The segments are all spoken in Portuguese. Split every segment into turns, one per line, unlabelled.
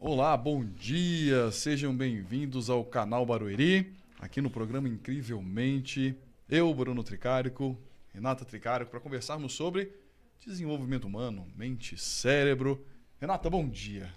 Olá, bom dia, sejam bem-vindos ao canal Barueri, aqui no programa Incrivelmente, eu, Bruno Tricarico, Renata Tricarico, para conversarmos sobre desenvolvimento humano, mente e cérebro. Renata, bom dia.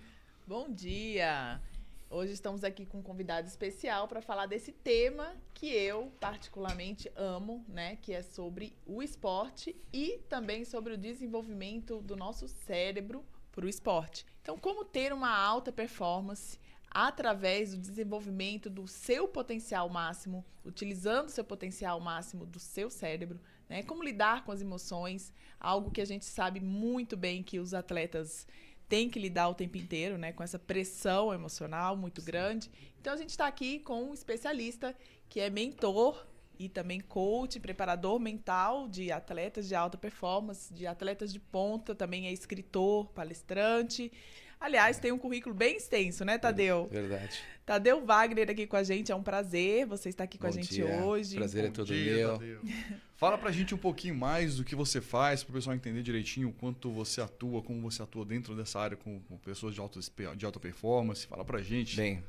Bom dia! Hoje estamos aqui com um convidado especial para falar desse tema que eu particularmente amo, né? Que é sobre o esporte e também sobre o desenvolvimento do nosso cérebro para o esporte. Então, como ter uma alta performance através do desenvolvimento do seu potencial máximo, utilizando o seu potencial máximo do seu cérebro, né? Como lidar com as emoções, algo que a gente sabe muito bem que os atletas têm que lidar o tempo inteiro, né? Com essa pressão emocional muito grande. Então, a gente está aqui com um especialista que é mentor e também coach, preparador mental de atletas de alta performance, de atletas de ponta, também é escritor, palestrante. Aliás, tem um currículo bem extenso, né, Tadeu?
Verdade.
Tadeu Wagner aqui com a gente, é um prazer você estar aqui com a gente
dia.
hoje.
Prazer é
Bom
todo
dia,
meu.
Tadeu. Fala pra gente um pouquinho mais do que você faz, para o pessoal entender direitinho o quanto você atua, como você atua dentro dessa área com pessoas de alta performance. Fala pra gente.
Bem,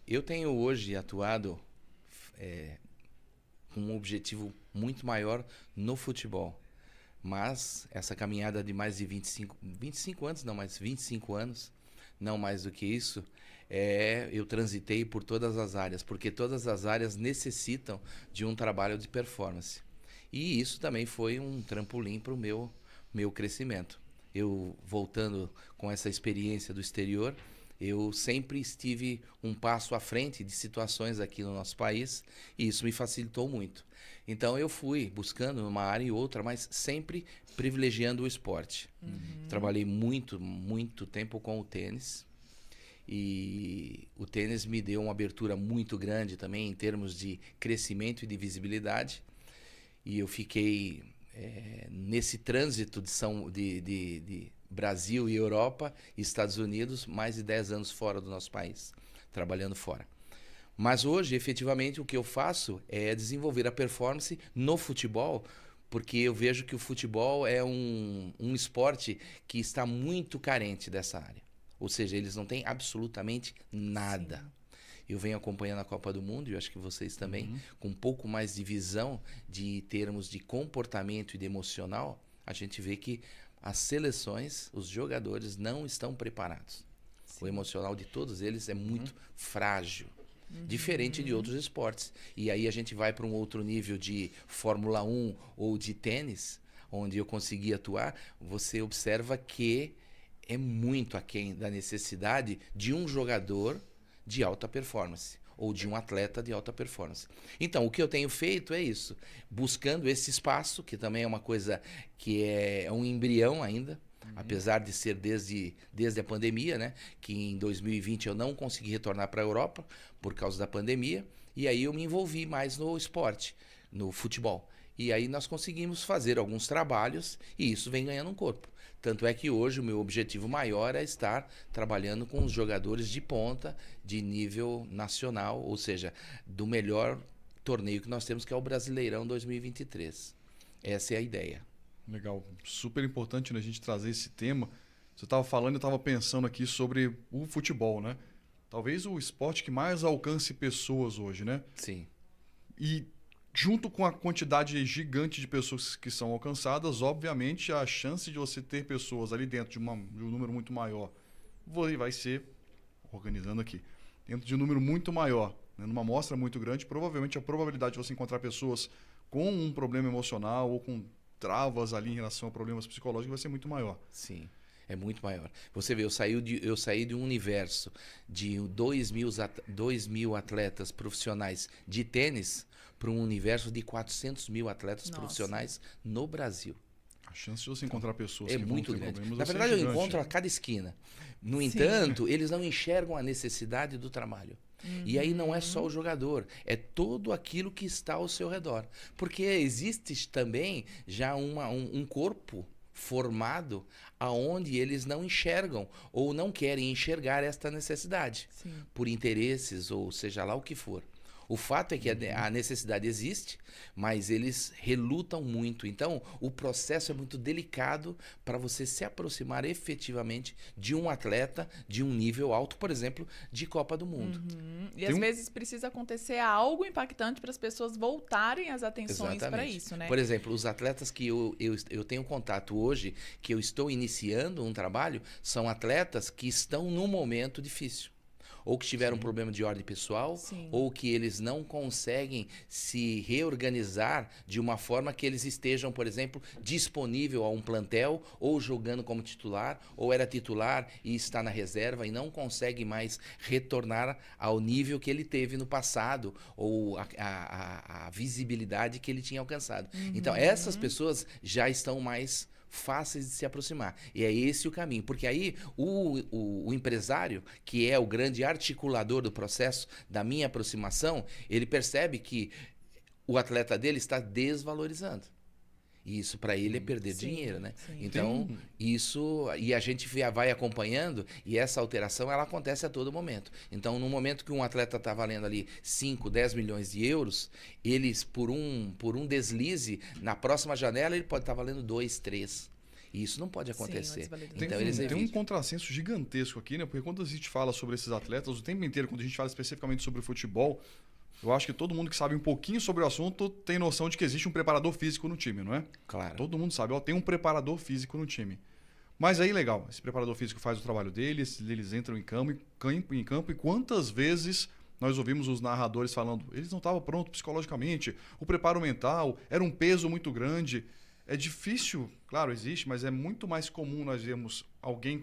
eu tenho hoje atuado com um objetivo muito maior no futebol. Mas essa caminhada de mais de 25 anos, não, mais 25 anos, não mais do que isso, eu transitei por todas as áreas, porque todas as áreas necessitam de um trabalho de performance. E isso também foi um trampolim para o meu crescimento. Eu, voltando com essa experiência do exterior, eu sempre estive um passo à frente de situações aqui no nosso país e isso me facilitou muito. Então eu fui buscando uma área e outra, mas sempre privilegiando o esporte. Trabalhei muito tempo com o tênis e o tênis me deu uma abertura muito grande também em termos de crescimento e de visibilidade. E eu fiquei nesse trânsito de Brasil e Europa e Estados Unidos, mais de 10 anos fora do nosso país, trabalhando fora. Mas hoje, efetivamente, o que eu faço é desenvolver a performance no futebol, porque eu vejo que o futebol é um esporte que está muito carente dessa área. Ou seja, eles não têm absolutamente nada. Sim. Eu venho acompanhando a Copa do Mundo, e eu acho que vocês também, com um pouco mais de visão de termos de comportamento e de emocional, a gente vê que as seleções, os jogadores não estão preparados. Sim. O emocional de todos eles é muito frágil. Diferente de outros esportes. E aí a gente vai para um outro nível de Fórmula 1 ou de tênis, onde eu consegui atuar, você observa que é muito aquém da necessidade de um jogador de alta performance ou de um atleta de alta performance. Então, o que eu tenho feito é isso, buscando esse espaço, que também é uma coisa que é um embrião ainda, apesar de ser desde a pandemia, né? Que em 2020 eu não consegui retornar para a Europa por causa da pandemia, e aí eu me envolvi mais no esporte, no futebol. E aí nós conseguimos fazer alguns trabalhos e isso vem ganhando um corpo. Tanto é que hoje o meu objetivo maior é estar trabalhando com os jogadores de ponta de nível nacional, ou seja, do melhor torneio que nós temos, que é o Brasileirão 2023. Essa é a ideia.
Legal, super importante, né, a gente trazer esse tema. Você estava falando, eu estava pensando aqui sobre o futebol, né? Talvez o esporte que mais alcance pessoas hoje, né?
Sim.
E junto com a quantidade gigante de pessoas que são alcançadas, obviamente a chance de você ter pessoas ali dentro de um número muito maior vai ser, organizando aqui, dentro de um número muito maior, né, numa amostra muito grande, provavelmente a probabilidade de você encontrar pessoas com um problema emocional ou com travas ali em relação a problemas psicológicos vai ser muito maior.
Sim, é muito maior. Você vê, eu saí de um universo de 2.000 atletas profissionais de tênis para um universo de 400 mil atletas profissionais no Brasil.
A chance de você encontrar pessoas
que
muito
vão ter
grande.
problemas Na verdade, eu encontro a cada esquina. No entanto, eles não enxergam a necessidade do trabalho. E aí não é só o jogador, é tudo aquilo que está ao seu redor. Porque existe também já um corpo formado aonde eles não enxergam ou não querem enxergar esta necessidade. Sim. Por interesses ou seja lá o que for. O fato é que a necessidade existe, mas eles relutam muito. Então, o processo é muito delicado para você se aproximar efetivamente de um atleta de um nível alto, por exemplo, de Copa do Mundo.
E às vezes precisa acontecer algo impactante para as pessoas voltarem as atenções para isso, né?
Por exemplo, os atletas que eu tenho contato hoje, que eu estou iniciando um trabalho, são atletas que estão num momento difícil. Ou que tiveram um problema de ordem pessoal, ou que eles não conseguem se reorganizar de uma forma que eles estejam, por exemplo, disponível a um plantel, ou jogando como titular, ou era titular e está na reserva e não consegue mais retornar ao nível que ele teve no passado, ou a visibilidade que ele tinha alcançado. Então, essas pessoas já estão mais fáceis de se aproximar. E é esse o caminho. Porque aí o empresário, que é o grande articulador do processo da minha aproximação, ele percebe que o atleta dele está desvalorizando. E isso para ele é perder dinheiro, né? Então, isso... E a gente vai acompanhando e essa alteração, ela acontece a todo momento. Então, no momento que um atleta está valendo ali 5, 10 milhões de euros, eles, por um deslize, na próxima janela, ele pode estar valendo 2, 3. E isso não pode acontecer.
Então, tem um contrassenso gigantesco aqui, né? Porque quando a gente fala sobre esses atletas, o tempo inteiro, quando a gente fala especificamente sobre o futebol, eu acho que todo mundo que sabe um pouquinho sobre o assunto tem noção de que existe um preparador físico no time, não é?
Claro.
Todo mundo sabe, tem um preparador físico no time. Mas aí, legal, esse preparador físico faz o trabalho deles, eles entram em campo, e quantas vezes nós ouvimos os narradores falando, eles não estavam prontos psicologicamente, o preparo mental era um peso muito grande. É difícil, claro, existe, mas é muito mais comum nós vermos alguém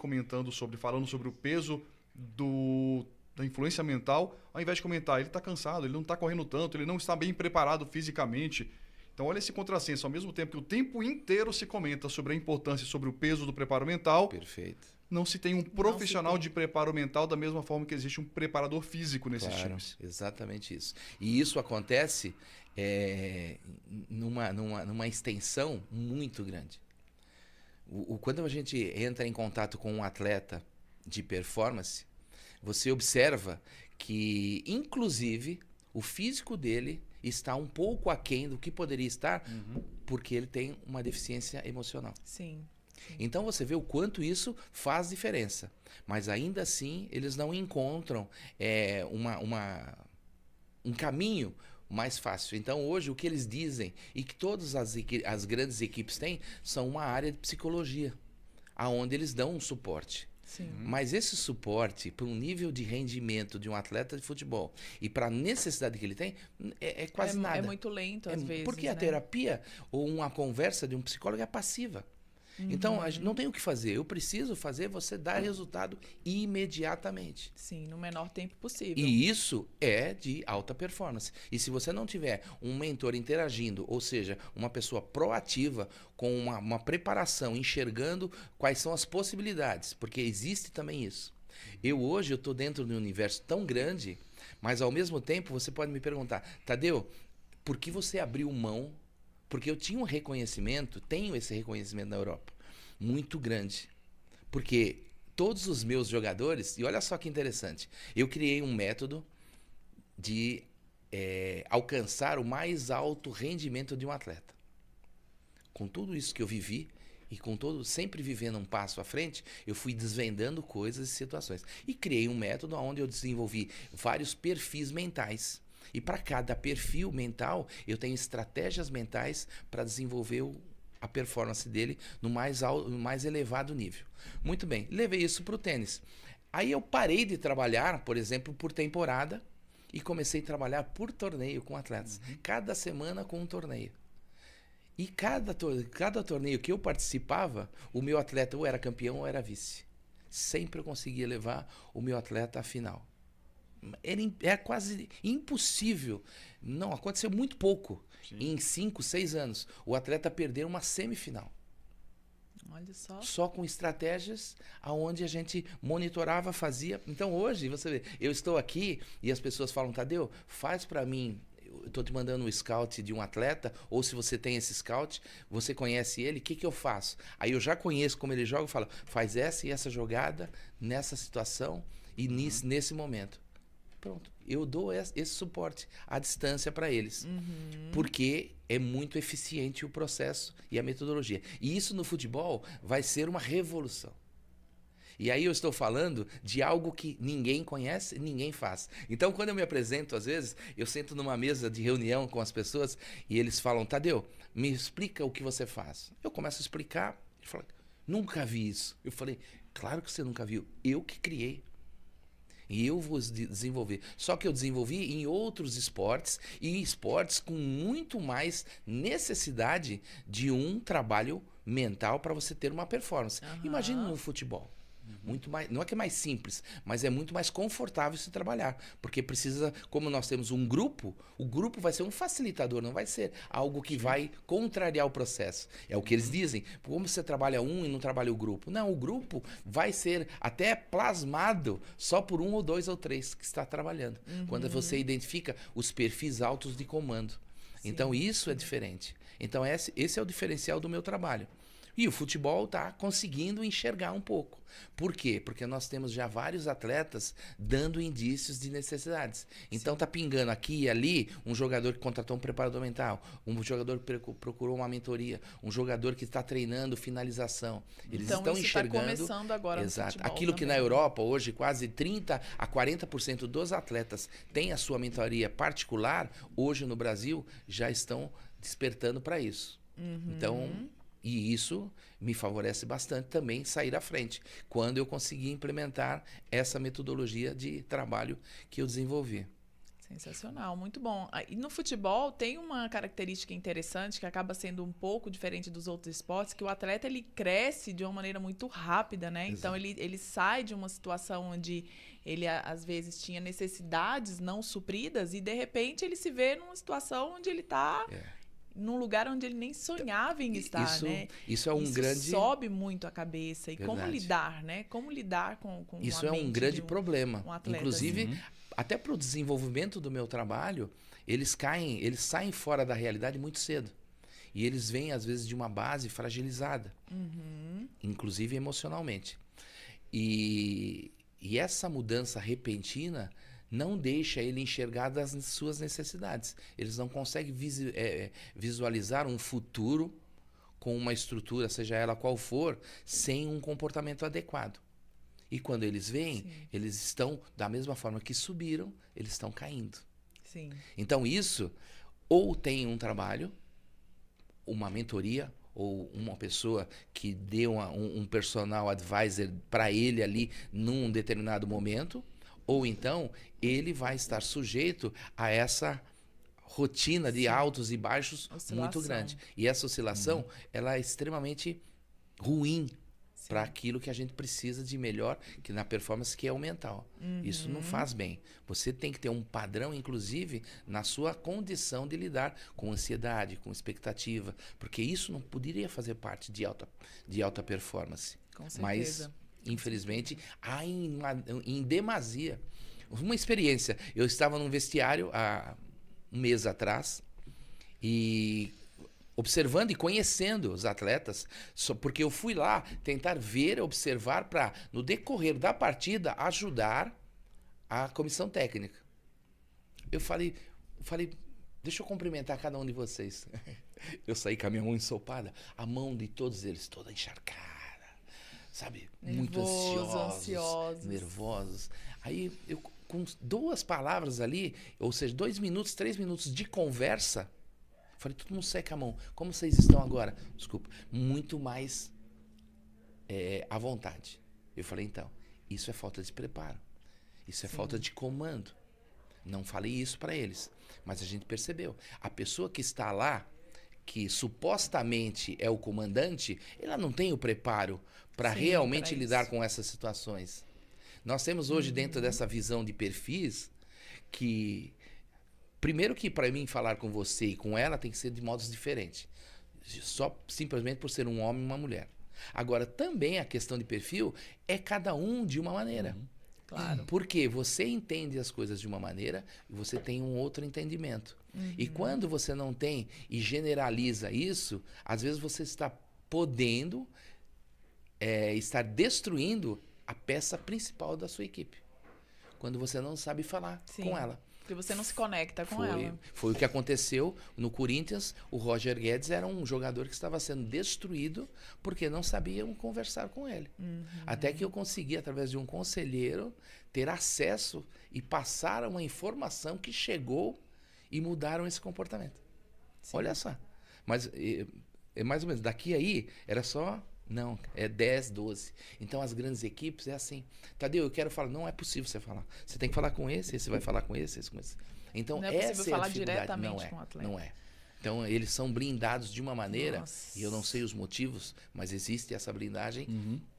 falando sobre o peso da influência mental, ao invés de comentar, ele está cansado, ele não está correndo tanto, ele não está bem preparado fisicamente. Então, olha esse contrassenso. Ao mesmo tempo que o tempo inteiro se comenta sobre a importância, sobre o peso do preparo mental,
perfeito,
não se tem um profissional de preparo mental da mesma forma que existe um preparador físico nesses times.
Exatamente isso. E isso acontece numa extensão muito grande. Quando a gente entra em contato com um atleta de performance, você observa que, inclusive, o físico dele está um pouco aquém do que poderia estar, porque ele tem uma deficiência emocional.
Sim.
Então você vê o quanto isso faz diferença. Mas ainda assim, eles não encontram um caminho mais fácil. Então hoje o que eles dizem, e que todas as grandes equipes têm, são uma área de psicologia, aonde eles dão um suporte.
Sim.
Mas esse suporte para um nível de rendimento de um atleta de futebol e para a necessidade que ele tem, é quase nada.
É muito lento às vezes.
Porque a terapia ou uma conversa de um psicólogo é passiva. Então, não tem o que fazer. Eu preciso fazer você dar resultado imediatamente.
Sim, no menor tempo possível.
E isso é de alta performance. E se você não tiver um mentor interagindo, ou seja, uma pessoa proativa, com uma preparação, enxergando quais são as possibilidades, porque existe também isso. Hoje eu estou dentro de um universo tão grande, mas ao mesmo tempo você pode me perguntar, Tadeu, por que você abriu mão? Porque eu tinha tenho esse reconhecimento na Europa, muito grande. Porque todos os meus jogadores, e olha só que interessante, eu criei um método de alcançar o mais alto rendimento de um atleta. Com tudo isso que eu vivi, e sempre vivendo um passo à frente, eu fui desvendando coisas e situações. E criei um método onde eu desenvolvi vários perfis mentais. E para cada perfil mental, eu tenho estratégias mentais para desenvolver a performance dele no mais elevado nível. Muito bem, levei isso para o tênis. Aí eu parei de trabalhar, por exemplo, por temporada e comecei a trabalhar por torneio com atletas. Cada semana com um torneio. E cada torneio que eu participava, o meu atleta ou era campeão ou era vice. Sempre eu conseguia levar o meu atleta à final. É quase impossível. Não, aconteceu muito pouco. Sim. Em 5, 6 anos, o atleta perdeu uma semifinal.
Olha só.
Só com estratégias aonde a gente monitorava, fazia. Então hoje, você vê, eu estou aqui e as pessoas falam, Tadeu, faz para mim, eu estou te mandando um scout de um atleta, ou se você tem esse scout, você conhece ele, o que eu faço? Aí eu já conheço como ele joga, eu falo, faz essa e essa jogada, nessa situação e nesse momento. Pronto, eu dou esse suporte à distância para eles. Porque é muito eficiente o processo e a metodologia. E isso no futebol vai ser uma revolução. E aí eu estou falando de algo que ninguém conhece, ninguém faz. Então, quando eu me apresento, às vezes, eu sento numa mesa de reunião com as pessoas e eles falam, Tadeu, me explica o que você faz. Eu começo a explicar, ele fala, nunca vi isso. Eu falei, claro que você nunca viu, eu que criei. E eu vou desenvolver. Só que eu desenvolvi em outros esportes e esportes com muito mais necessidade de um trabalho mental para você ter uma performance. Imagina no futebol. Muito mais, não é que é mais simples, mas é muito mais confortável se trabalhar. Porque precisa, como nós temos um grupo, o grupo vai ser um facilitador, não vai ser algo que vai contrariar o processo. É o que eles dizem. Como você trabalha um e não trabalha o grupo? Não, o grupo vai ser até plasmado só por um ou dois ou três que está trabalhando. Quando você identifica os perfis altos de comando. Então isso é diferente. Então esse é o diferencial do meu trabalho. E o futebol está conseguindo enxergar um pouco. Por quê? Porque nós temos já vários atletas dando indícios de necessidades. Então tá pingando aqui e ali um jogador que contratou um preparador mental, um jogador que procurou uma mentoria, um jogador que está treinando finalização. Eles
então,
estão
isso
enxergando.
Está começando agora
Exato.
no futebol
Aquilo
também.
que na Europa hoje quase 30 a 40% dos atletas têm a sua mentoria particular, hoje no Brasil já estão despertando para isso. Então, e isso me favorece bastante também sair à frente, quando eu conseguir implementar essa metodologia de trabalho que eu desenvolvi.
Sensacional, muito bom. E no futebol tem uma característica interessante que acaba sendo um pouco diferente dos outros esportes, que o atleta ele cresce de uma maneira muito rápida, né? Então ele sai de uma situação onde ele às vezes tinha necessidades não supridas e de repente ele se vê numa situação onde ele está num lugar onde ele nem sonhava em estar, né?
Isso é um grande...
sobe muito a cabeça. E
Verdade.
como lidar, né? Como lidar com
isso
a
é um
mente
grande
de
problema.
um atleta,
Inclusive,
assim.
até para o desenvolvimento do meu trabalho, eles saem fora da realidade muito cedo. E eles vêm, às vezes, de uma base fragilizada. Inclusive emocionalmente. E essa mudança repentina não deixa ele enxergar das suas necessidades. Eles não conseguem visualizar um futuro com uma estrutura, seja ela qual for, sem um comportamento adequado. E quando eles vêm, eles estão, da mesma forma que subiram, eles estão caindo.
Sim.
Então isso, ou tem um trabalho, uma mentoria, ou uma pessoa que dê um personal advisor para ele ali num determinado momento, ou então ele vai estar sujeito a essa rotina de altos e baixos muito grande. E essa oscilação, ela é extremamente ruim para aquilo que a gente precisa de melhor, que na performance, que é o mental. Isso não faz bem. Você tem que ter um padrão, inclusive, na sua condição de lidar com ansiedade, com expectativa, porque isso não poderia fazer parte de alta performance.
Com certeza.
Mas, infelizmente, há em demasia. Uma experiência, eu estava num vestiário há um mês atrás e observando e conhecendo os atletas, só porque eu fui lá tentar ver, observar para, no decorrer da partida, ajudar a comissão técnica. Eu falei, deixa eu cumprimentar cada um de vocês. Eu saí com a minha mão ensopada, a mão de todos eles toda encharcada, sabe? Muito ansiosos, nervosos. Aí eu, com 2 palavras ali, ou seja, 2 minutos, 3 minutos de conversa, falei, todo mundo seca a mão. Como vocês estão agora? Desculpa. Muito mais à vontade. Eu falei, então, isso é falta de preparo. Isso é falta de comando. Não falei isso para eles. Mas a gente percebeu. A pessoa que está lá, que supostamente é o comandante, ela não tem o preparo para realmente lidar com essas situações. Nós temos hoje, dentro dessa visão de perfis, que... Primeiro que para mim falar com você e com ela tem que ser de modos diferentes. Só simplesmente por ser um homem e uma mulher. Agora, também a questão de perfil é cada um de uma maneira.
Claro.
Porque você entende as coisas de uma maneira e você tem um outro entendimento. E quando você não tem e generaliza isso, às vezes você está podendo estar destruindo a peça principal da sua equipe. quando você não sabe falar
Sim.
com ela.
Porque você não se conecta com ela.
Foi o que aconteceu no Corinthians. O Roger Guedes era um jogador que estava sendo destruído porque não sabiam conversar com ele. Até que eu consegui, através de um conselheiro, ter acesso e passar uma informação que chegou e mudaram esse comportamento.
Sim.
Olha só. Mas é mais ou menos, daqui aí era só... Não, é 10, 12. Então, as grandes equipes é assim. Tadeu, eu quero falar. Não é possível você falar. Você tem que falar com esse vai falar com esse com esse. Então,
Não é possível
essa é
falar
a dificuldade.
diretamente com o atleta.
Não é. Então, eles são blindados de uma maneira,
Nossa.
e eu não sei os motivos, mas existe essa blindagem,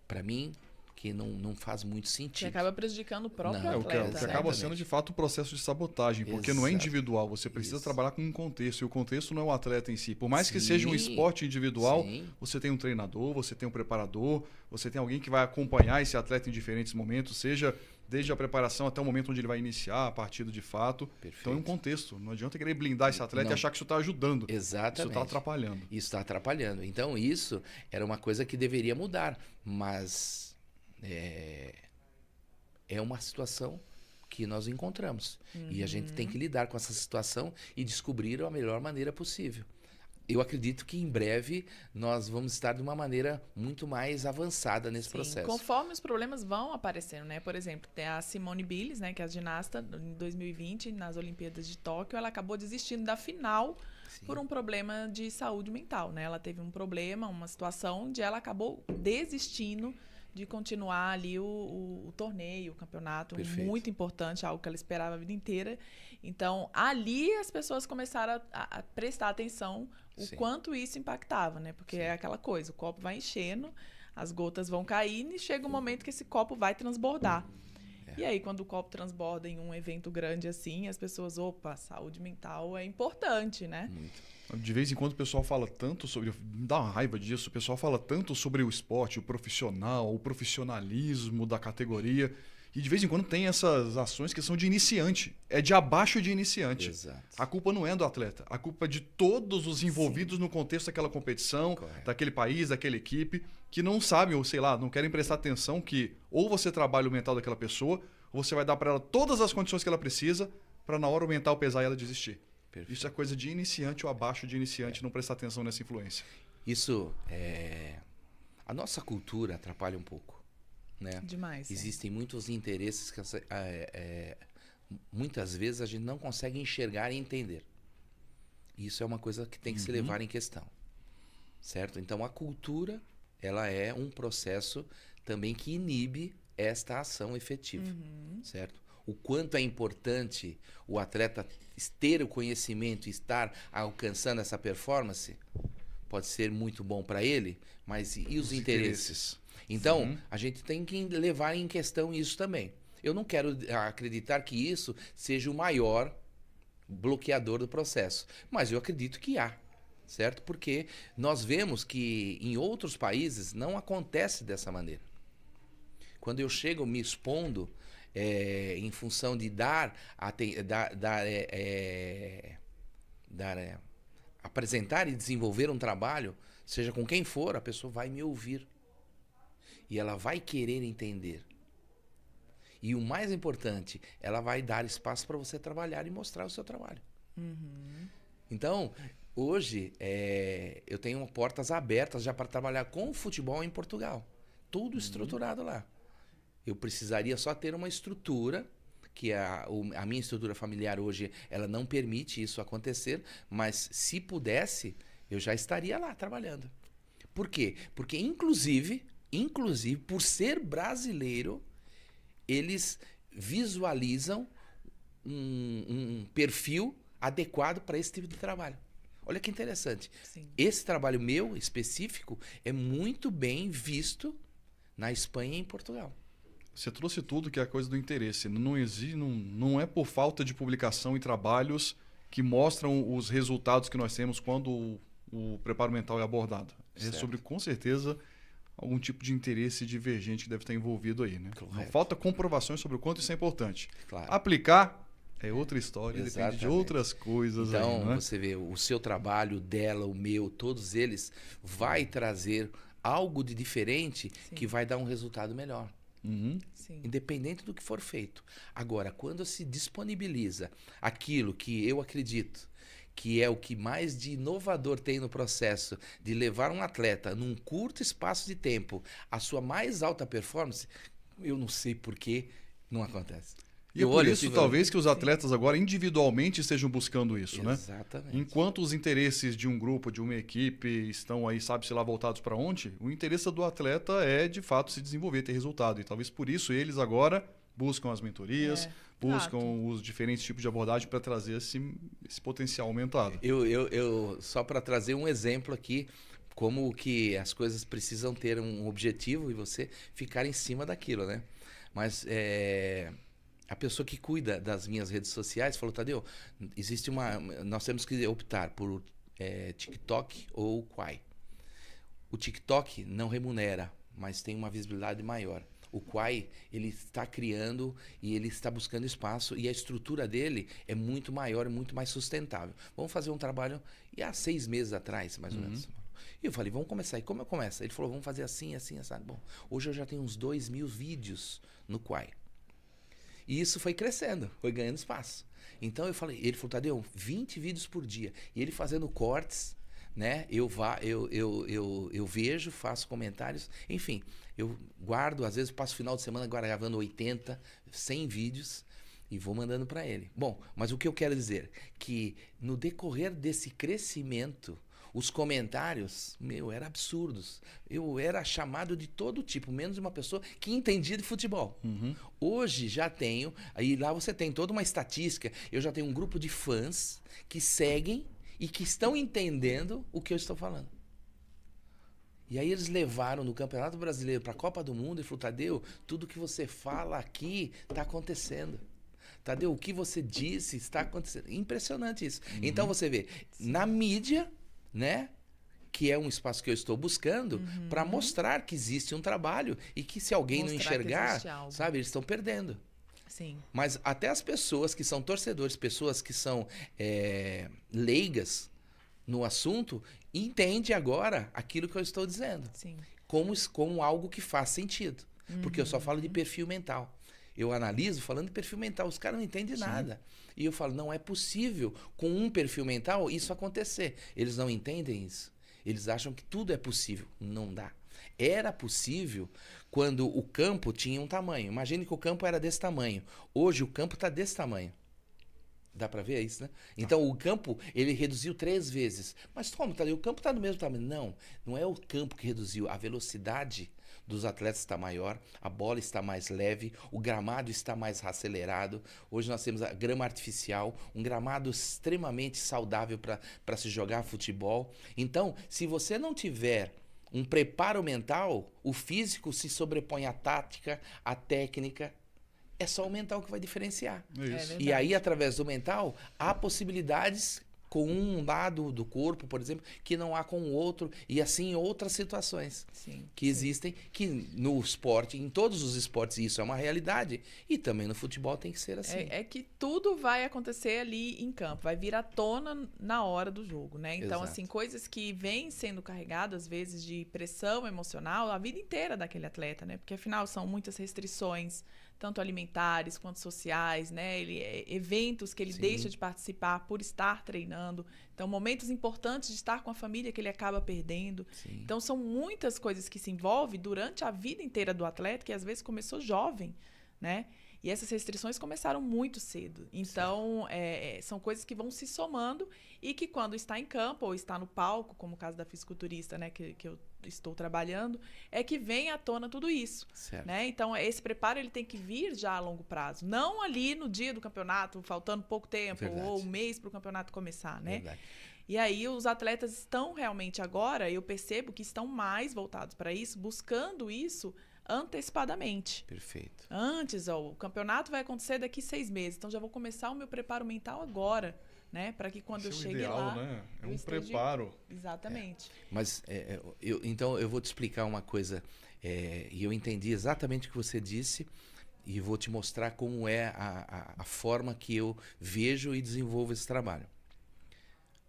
para mim, que não faz muito
Que
sentido.
acaba prejudicando o próprio
Não,
É o que,
atleta.
o que
né?
acaba sendo de fato um processo de sabotagem, porque não é
Exato.
individual, você precisa
Isso.
trabalhar com um contexto, e o contexto não é o atleta em si. Por mais que
Sim.
seja um esporte individual,
Sim.
você tem um treinador, você tem um preparador, você tem alguém que vai acompanhar esse atleta em diferentes momentos, seja desde a preparação até o momento onde ele vai iniciar a partida de fato.
Perfeito.
Então é um contexto, não adianta querer blindar esse atleta
Não.
e achar que isso está ajudando.
Exatamente.
Isso está atrapalhando.
Isso está atrapalhando. Então, isso era uma coisa que deveria mudar. Mas é uma situação que nós encontramos. E a gente tem que lidar com essa situação e descobrir a melhor maneira possível. Eu acredito que em breve nós vamos estar de uma maneira muito mais avançada nesse
Sim,
processo.
conforme os problemas vão aparecendo, né? Por exemplo, tem a Simone Biles, né, que é a ginasta, em 2020, nas Olimpíadas de Tóquio, ela acabou desistindo da final
Sim.
por um problema de saúde mental, né? Ela teve um problema, uma situação onde ela acabou desistindo de continuar ali o torneio, o campeonato,
Perfeito.
muito importante, algo que ela esperava a vida inteira. Então, ali as pessoas começaram a prestar atenção o
Sim.
quanto isso impactava, né? Porque
Sim.
é aquela coisa, o copo vai enchendo, as gotas vão caindo e chega um momento que esse copo vai transbordar. E aí, quando o copo transborda em um evento grande assim, as pessoas, opa, saúde mental é importante, né?
Muito.
De vez em quando o pessoal fala tanto sobre... Me dá uma raiva disso. O pessoal fala tanto sobre o esporte, o profissional, o profissionalismo da categoria. E de vez em quando tem essas ações que são de iniciante. É de abaixo de iniciante.
Exato.
A culpa não é do atleta. A culpa é de todos os envolvidos no contexto daquela competição,
Correto.
daquele país, daquela equipe, que não sabem, ou sei lá, não querem prestar atenção que ou você trabalha o mental daquela pessoa, ou você vai dar para ela todas as condições que ela precisa para na hora o mental pesar e ela desistir.
Perfeito.
Isso é coisa de iniciante ou abaixo de iniciante, não prestar atenção nessa influência.
Isso é... A nossa cultura atrapalha um pouco, né?
Demais. né?
Existem muitos interesses que muitas vezes a gente não consegue enxergar e entender. Isso é uma coisa que tem que se levar em questão, certo? Então a cultura, ela é um processo também que inibe esta ação efetiva, certo? O quanto é importante o atleta ter o conhecimento e estar alcançando essa performance pode ser muito bom para ele, mas e os interesses? Então, a gente tem que levar em questão isso também. Eu não quero acreditar que isso seja o maior bloqueador do processo, mas eu acredito que há, certo? Porque nós vemos que em outros países não acontece dessa maneira. Quando eu chego me expondo em função de apresentar e desenvolver um trabalho, seja com quem for, a pessoa vai me ouvir. E ela vai querer entender. E o mais importante, ela vai dar espaço para você trabalhar e mostrar o seu trabalho. Então, hoje, eu tenho portas abertas já para trabalhar com o futebol em Portugal. Tudo estruturado lá. Eu precisaria só ter uma estrutura, que a minha estrutura familiar hoje, ela não permite isso acontecer, mas se pudesse, eu já estaria lá trabalhando. Por quê? Porque, inclusive, por ser brasileiro, eles visualizam um perfil adequado para esse tipo de trabalho. Olha que interessante.
Sim.
Esse trabalho meu, específico, é muito bem visto na Espanha e em Portugal.
Você trouxe tudo que é a coisa do interesse. Não é por falta de publicação e trabalhos que mostram os resultados que nós temos quando o preparo mental é abordado.
Certo.
É sobre, com certeza, algum tipo de interesse divergente que deve estar envolvido aí, né?
Correto.
Não falta comprovações sobre o quanto isso é importante.
Claro.
Aplicar é outra história, depende de
Exatamente.
outras coisas
Então,
aí, né?
você vê, o seu trabalho, dela, o meu, todos eles, vai trazer algo de diferente
Sim.
que vai dar um resultado melhor.
Sim.
Independente do que for feito. Agora, quando se disponibiliza aquilo que eu acredito que é o que mais de inovador tem no processo de levar um atleta num curto espaço de tempo à sua mais alta performance, eu não sei por que não acontece.
E é por isso, talvez, que os atletas agora individualmente estejam buscando isso, né?
Exatamente.
Enquanto os interesses de um grupo, de uma equipe estão aí, sabe-se lá, voltados para onde, o interesse do atleta é, de fato, se desenvolver, ter resultado. E talvez por isso eles agora buscam as mentorias, buscam os diferentes tipos de abordagem para trazer esse potencial aumentado.
Só para trazer um exemplo aqui, como que as coisas precisam ter um objetivo e você ficar em cima daquilo, né? Mas a pessoa que cuida das minhas redes sociais falou, Tadeu, nós temos que optar por TikTok ou Quai. O TikTok não remunera, mas tem uma visibilidade maior. O Quai, ele está criando e ele está buscando espaço e a estrutura dele é muito maior e muito mais sustentável. Vamos fazer um trabalho, e há 6 meses atrás, mais ou menos. E eu falei, vamos começar. E como eu começo? Ele falou, vamos fazer assim, assim, assim. Bom, hoje eu já tenho uns 2.000 vídeos no Quai. E isso foi crescendo, foi ganhando espaço. Então eu falei, ele falou, Tadeu, 20 vídeos por dia. E ele fazendo cortes, né? Eu vejo, faço comentários, enfim, eu guardo, às vezes passo o final de semana gravando 80, 100 vídeos e vou mandando para ele. Bom, mas o que eu quero dizer que no decorrer desse crescimento, os comentários, eram absurdos. Eu era chamado de todo tipo, menos uma pessoa que entendia de futebol. Hoje já tenho, aí lá você tem toda uma estatística, eu já tenho um grupo de fãs que seguem e que estão entendendo o que eu estou falando. E aí eles levaram no Campeonato Brasileiro para a Copa do Mundo e falaram, Tadeu, tudo que você fala aqui está acontecendo. Tadeu, o que você disse está acontecendo. Impressionante isso. Então você vê, na mídia, né, que é um espaço que eu estou buscando para mostrar que existe um trabalho e que se alguém não enxergar, sabe, eles estão perdendo.
Sim.
Mas até as pessoas que são torcedores, pessoas que são leigas no assunto, entendem agora aquilo que eu estou dizendo.
Sim.
Como algo que faz sentido. Porque eu só falo de perfil mental. Eu analiso falando de perfil mental. Os caras não entendem nada. E eu falo, não é possível com um perfil mental isso acontecer. Eles não entendem isso. Eles acham que tudo é possível. Não dá. Era possível quando o campo tinha um tamanho. Imagine que o campo era desse tamanho. Hoje o campo está desse tamanho. Dá para ver isso, né? Então o campo, ele reduziu 3 vezes. Mas como, o campo está do mesmo tamanho? Não, não é o campo que reduziu. A velocidade dos atletas está maior, a bola está mais leve, o gramado está mais acelerado. Hoje nós temos a grama artificial, um gramado extremamente saudável para se jogar futebol. Então, se você não tiver um preparo mental, o físico se sobrepõe à tática, à técnica. É só o mental que vai diferenciar. E aí, através do mental, há possibilidades com um lado do corpo, por exemplo, que não há com o outro, e assim outras situações que existem, que no esporte, em todos os esportes, isso é uma realidade, e também no futebol tem que ser assim.
É que tudo vai acontecer ali em campo, vai vir à tona na hora do jogo, né? Então,
Exato.
assim, coisas que vêm sendo carregadas, às vezes, de pressão emocional, a vida inteira daquele atleta, né? Porque, afinal, são muitas restrições, tanto alimentares quanto sociais, né? Eventos que ele deixa de participar por estar treinando. Então, momentos importantes de estar com a família que ele acaba perdendo. Então, são muitas coisas que se envolvem durante a vida inteira do atleta, que às vezes começou jovem, né? E essas restrições começaram muito cedo. Então, são coisas que vão se somando e que quando está em campo ou está no palco, como o caso da fisiculturista, né, que eu estou trabalhando, é que vem à tona tudo isso. Né? Então, esse preparo ele tem que vir já a longo prazo. Não ali no dia do campeonato, faltando pouco tempo, ou um mês para o campeonato começar, né? E aí, os atletas estão realmente agora, eu percebo que estão mais voltados para isso, buscando isso antecipadamente.
Perfeito.
Antes, o campeonato vai acontecer daqui 6 meses, então já vou começar o meu preparo mental agora, né? Para que quando eu chegue
ideal,
lá...
Né? É um preparo.
Exatamente.
Mas, então, eu vou te explicar uma coisa, e eu entendi exatamente o que você disse, e vou te mostrar como é a forma que eu vejo e desenvolvo esse trabalho.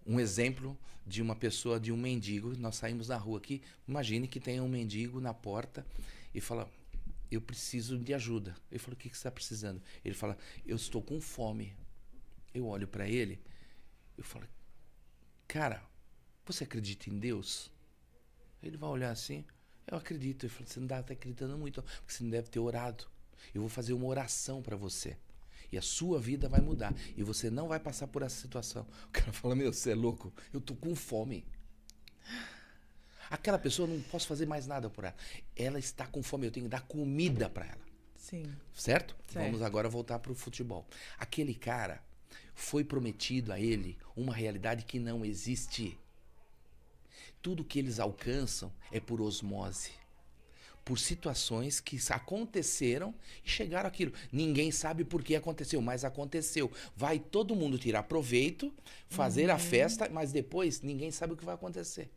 Um exemplo de uma pessoa, de um mendigo, nós saímos na rua aqui, imagine que tem um mendigo na porta e fala, eu preciso de ajuda. Eu falo, o que você está precisando? Ele fala, eu estou com fome. Eu olho para ele, eu falo, cara, você acredita em Deus? Ele vai olhar assim, eu acredito. Ele fala, você não está acreditando muito, porque você não deve ter orado. Eu vou fazer uma oração para você. E a sua vida vai mudar. E você não vai passar por essa situação. O cara fala, meu, você é louco? Eu tô com fome. Aquela pessoa, não posso fazer mais nada por ela. Ela está com fome, eu tenho que dar comida para ela.
Sim.
Certo?
Certo.
Vamos agora voltar pro futebol. Aquele cara, foi prometido a ele uma realidade que não existe. Tudo que eles alcançam é por osmose. Por situações que aconteceram e chegaram aquilo. Ninguém sabe por que aconteceu, mas aconteceu. Vai todo mundo tirar proveito, fazer a festa, mas depois ninguém sabe o que vai acontecer.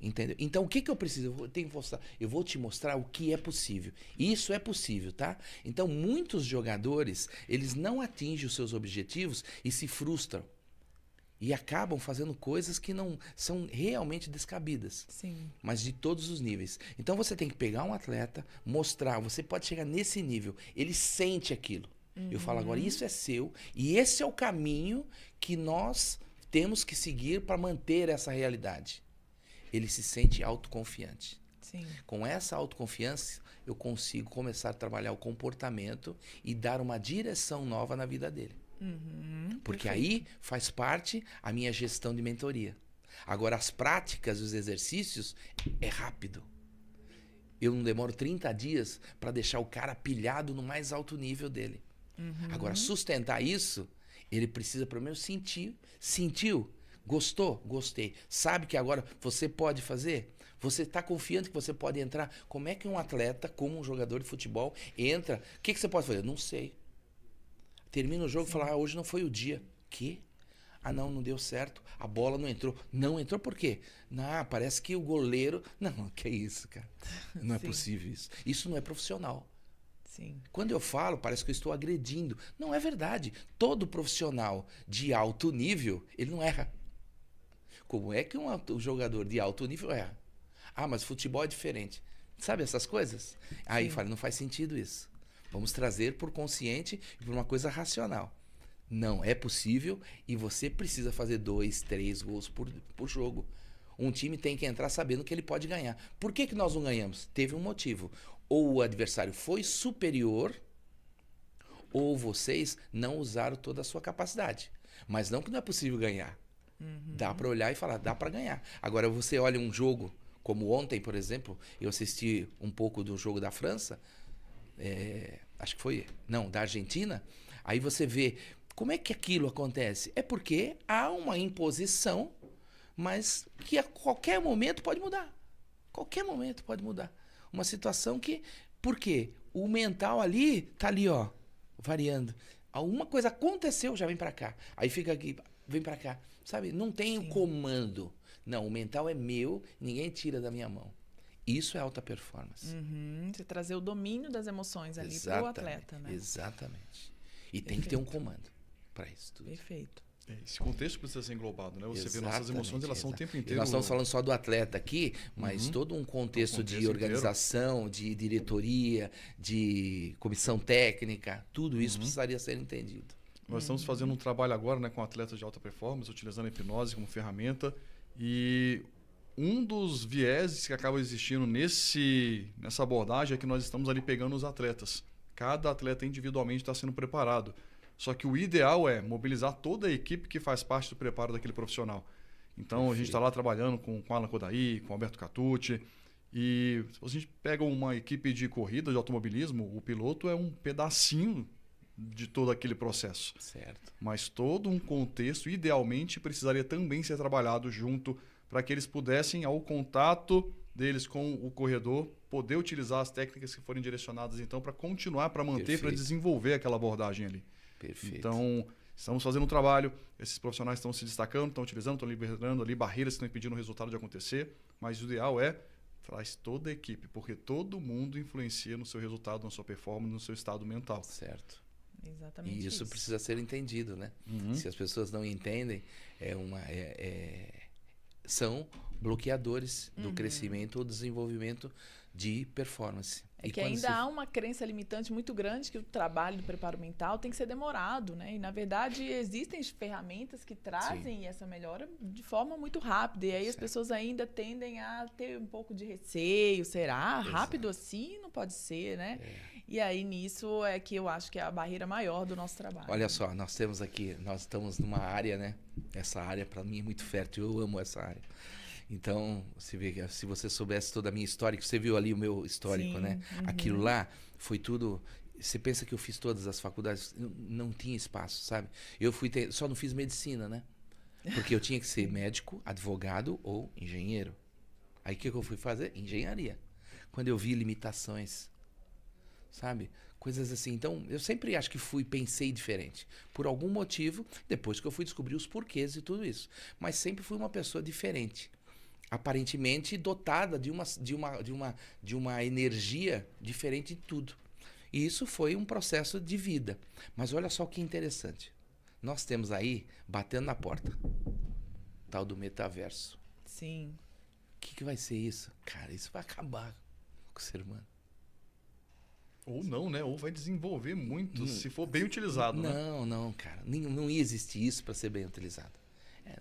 Entendeu? Então, o que eu preciso? Eu vou te mostrar o que é possível. Isso é possível, tá? Então, muitos jogadores, eles não atingem os seus objetivos e se frustram. E acabam fazendo coisas que não são realmente descabidas.
Sim.
Mas de todos os níveis. Então, você tem que pegar um atleta, mostrar, você pode chegar nesse nível. Ele sente aquilo. Eu falo agora, isso é seu. E esse é o caminho que nós temos que seguir para manter essa realidade. Ele se sente autoconfiante.
Sim.
Com essa autoconfiança, eu consigo começar a trabalhar o comportamento e dar uma direção nova na vida dele. Porque aí faz parte a minha gestão de mentoria. Agora, as práticas, os exercícios, é rápido. Eu não demoro 30 dias para deixar o cara pilhado no mais alto nível dele. Agora, sustentar isso, ele precisa pelo menos sentir. Sentiu? Gostou? Gostei. Sabe que agora você pode fazer? Você está confiante que você pode entrar? Como é que um atleta, como um jogador de futebol, entra? O que você pode fazer? Não sei. Termina o jogo e fala, hoje não foi o dia. Que? Ah, não deu certo. A bola não entrou. Não entrou por quê? Parece que o goleiro... Não, que é isso, cara? Não é possível isso. Isso não é profissional.
Sim.
Quando eu falo, parece que eu estou agredindo. Não é verdade. Todo profissional de alto nível, ele não erra. Como é que um jogador de alto nível erra? Ah, mas futebol é diferente. Sabe essas coisas? Aí fala, não faz sentido isso. Vamos trazer por consciente e por uma coisa racional. Não, é possível e você precisa fazer 2, 3 gols por jogo. Um time tem que entrar sabendo que ele pode ganhar. Por que nós não ganhamos? Teve um motivo. Ou o adversário foi superior, ou vocês não usaram toda a sua capacidade. Mas não que não é possível ganhar. Dá para olhar e falar, dá para ganhar. Agora você olha um jogo, como ontem, por exemplo, eu assisti um pouco do jogo da França, acho que foi, não, da Argentina, aí você vê como é que aquilo acontece. É porque há uma imposição, mas que a qualquer momento pode mudar. Qualquer momento pode mudar. Uma situação que, por quê? O mental ali, tá ali, ó, variando. Alguma coisa aconteceu, já vem para cá. Aí fica aqui, vem para cá. Sabe? Não tem o comando. Não, o mental é meu, ninguém tira da minha mão. Isso é alta performance.
Você trazer o domínio das emoções ali para o atleta, né?
Exatamente. E tem que ter um comando para isso tudo.
Perfeito.
Esse contexto precisa ser englobado, né? Você vê nossas emoções, elas são o tempo
E
inteiro...
nós estamos falando só do atleta aqui, mas todo um contexto de organização, de diretoria, de comissão técnica, tudo isso precisaria ser entendido.
Nós estamos fazendo um trabalho agora, né, com atletas de alta performance, utilizando a hipnose como ferramenta. E um dos vieses que acaba existindo nessa abordagem é que nós estamos ali pegando os atletas. Cada atleta individualmente está sendo preparado. Só que o ideal é mobilizar toda a equipe que faz parte do preparo daquele profissional. Então, a gente está lá trabalhando com Alan Kodaí, com Alberto Catucci. E se a gente pega uma equipe de corrida, de automobilismo, o piloto é um pedacinho de todo aquele processo.
Certo.
Mas todo um contexto, idealmente, precisaria também ser trabalhado junto para que eles pudessem, ao contato deles com o corredor, poder utilizar as técnicas que forem direcionadas, então, para continuar, para manter, para desenvolver aquela abordagem ali.
Perfeito.
Então, estamos fazendo um trabalho, esses profissionais estão se destacando, estão utilizando, estão liberando ali barreiras que estão impedindo o resultado de acontecer, mas o ideal é traz toda a equipe, porque todo mundo influencia no seu resultado, na sua performance, no seu estado mental.
Certo.
Exatamente.
E isso precisa ser entendido, né? Se as pessoas não entendem, são bloqueadores do crescimento ou desenvolvimento de performance.
É que ainda há uma crença limitante muito grande que o trabalho do preparo mental tem que ser demorado, né? E, na verdade, existem ferramentas que trazem essa melhora de forma muito rápida. E aí as pessoas ainda tendem a ter um pouco de receio. Será? Rápido assim? Não pode ser, né? E aí, nisso é que eu acho que é a barreira maior do nosso trabalho.
Olha só, nós estamos numa área, né? Essa área, para mim, é muito fértil. Eu amo essa área. Então, você vê, se você soubesse toda a minha história, que você viu ali o meu histórico, né? Aquilo lá foi tudo... Você pensa que eu fiz todas as faculdades? Não tinha espaço, sabe? Só não fiz medicina, né? Porque eu tinha que ser médico, advogado ou engenheiro. Aí o que eu fui fazer? Engenharia. Quando eu vi limitações, sabe? Coisas assim. Então, eu sempre acho que pensei diferente. Por algum motivo, depois que eu fui descobrir os porquês de tudo isso. Mas sempre fui uma pessoa diferente. Aparentemente dotada de uma energia diferente de tudo. E isso foi um processo de vida. Mas olha só que interessante. Nós temos aí, batendo na porta, tal do metaverso.
Sim.
O que vai ser isso? Cara, isso vai acabar com o ser humano.
Ou não, né? Ou vai desenvolver muito, se for bem utilizado, né?
Não, cara. Não ia existir isso para ser bem utilizado.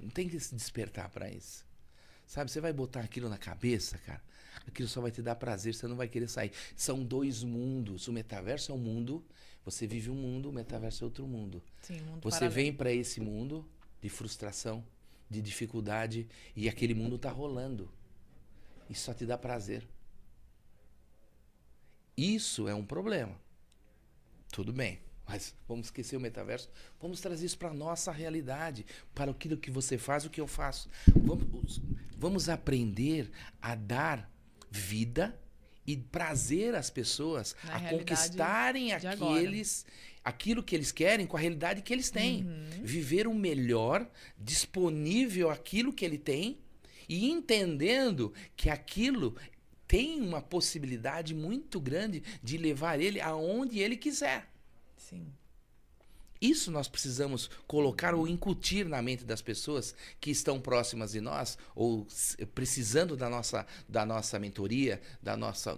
Não tem que se despertar para isso. Sabe, você vai botar aquilo na cabeça, cara, aquilo só vai te dar prazer, você não vai querer sair. São dois mundos. O metaverso é um mundo, você vive um mundo, o metaverso é outro mundo.
Sim, mundo
você
paralelo.
vem para esse mundo de frustração, de dificuldade, e aquele mundo tá rolando. E só te dá prazer. Isso é um problema. Tudo bem. Mas vamos esquecer o metaverso, vamos trazer isso para a nossa realidade, para aquilo que você faz, o que eu faço. Vamos aprender a dar vida e prazer às pessoas
Na
a conquistarem aquilo que eles querem com a realidade que eles têm. Viver o melhor, disponível aquilo que ele tem e entendendo que aquilo tem uma possibilidade muito grande de levar ele aonde ele quiser.
Sim.
Isso nós precisamos colocar ou incutir na mente das pessoas que estão próximas de nós ou precisando da nossa mentoria,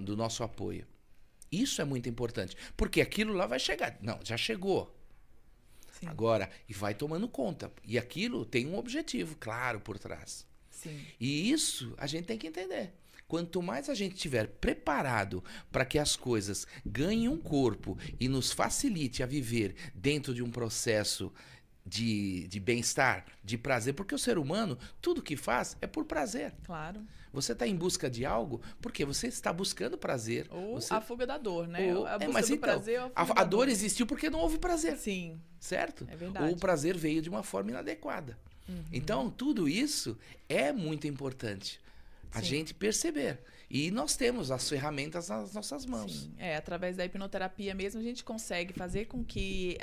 do nosso apoio. Isso é muito importante, porque aquilo lá vai chegar. Não, já chegou. Sim. Agora, e vai tomando conta. E aquilo tem um objetivo, claro, por trás.
Sim.
E isso a gente tem que entender. Quanto mais a gente estiver preparado para que as coisas ganhem um corpo e nos facilite a viver dentro de um processo de bem-estar, de prazer, porque o ser humano, tudo que faz é por prazer.
Claro.
Você está em busca de algo porque você está buscando prazer.
Ou a fuga da dor, né?
A busca do prazer, a dor existiu porque não houve prazer.
Sim.
Certo?
É verdade.
Ou o prazer veio de uma forma inadequada. Então, tudo isso é muito importante. A gente perceber. E nós temos as ferramentas nas nossas mãos.
Sim. Através da hipnoterapia mesmo, a gente consegue fazer com que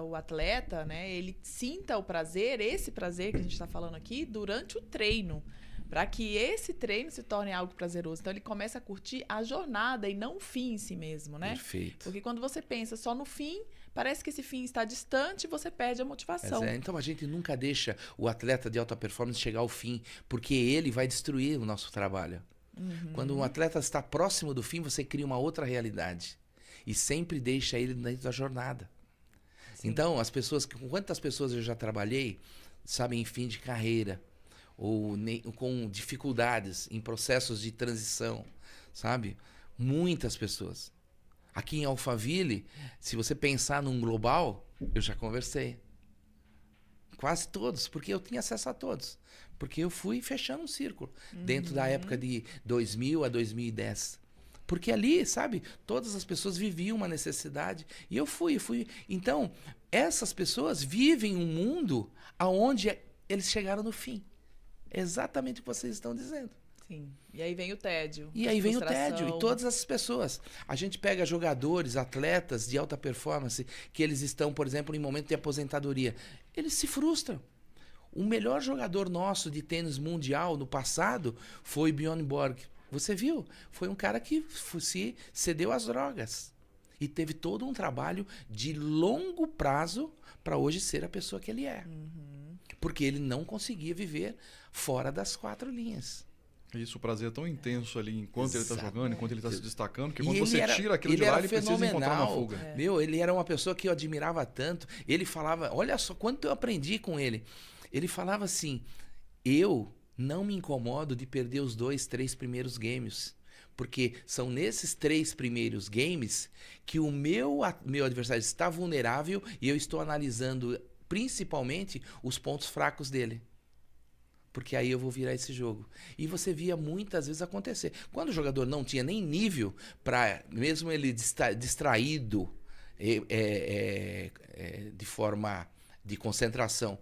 o atleta, né, ele sinta o prazer, esse prazer que a gente está falando aqui, durante o treino. Para que esse treino se torne algo prazeroso. Então, ele começa a curtir a jornada e não o fim em si mesmo, né?
Perfeito.
Porque quando você pensa só no fim, parece que esse fim está distante e você perde a motivação.
Então, a gente nunca deixa o atleta de alta performance chegar ao fim, porque ele vai destruir o nosso trabalho. Quando um atleta está próximo do fim, você cria uma outra realidade. E sempre deixa ele dentro da jornada. Sim. Então, com quantas pessoas eu já trabalhei, sabem, em fim de carreira, ou com dificuldades em processos de transição, sabe? Muitas pessoas. Aqui em Alphaville, se você pensar num global, eu já conversei. Quase todos, porque eu tinha acesso a todos. Porque eu fui fechando um círculo dentro da época de 2000 a 2010. Porque ali, sabe, todas as pessoas viviam uma necessidade. E eu fui. Então, essas pessoas vivem um mundo onde eles chegaram no fim. Exatamente o que vocês estão dizendo.
Sim. E aí vem o tédio.
E aí vem o tédio. E todas essas pessoas. A gente pega jogadores, atletas de alta performance, que eles estão, por exemplo, em momento de aposentadoria. Eles se frustram. O melhor jogador nosso de tênis mundial no passado foi Bjorn Borg. Você viu? Foi um cara que se cedeu às drogas. E teve todo um trabalho de longo prazo para hoje ser a pessoa que ele é. Porque ele não conseguia viver fora das 4 linhas.
Isso, o prazer é tão intenso ali enquanto ele tá
Exato.
jogando, enquanto ele tá se destacando, que
E
quando
ele
você
era-
tira aquilo
ele
de lá,
era
ele precisa encontrar uma
fenomenal.
fuga.
Meu, ele era uma pessoa que eu admirava tanto. Ele falava, olha só quanto eu aprendi com ele. Ele falava assim: eu não me incomodo de perder os 2, 3 primeiros games. Porque são nesses 3 primeiros games que o meu adversário está vulnerável e eu estou analisando principalmente os pontos fracos dele. Porque aí eu vou virar esse jogo. E você via muitas vezes acontecer. Quando o jogador não tinha nem nível para, mesmo ele distraído de forma de concentração,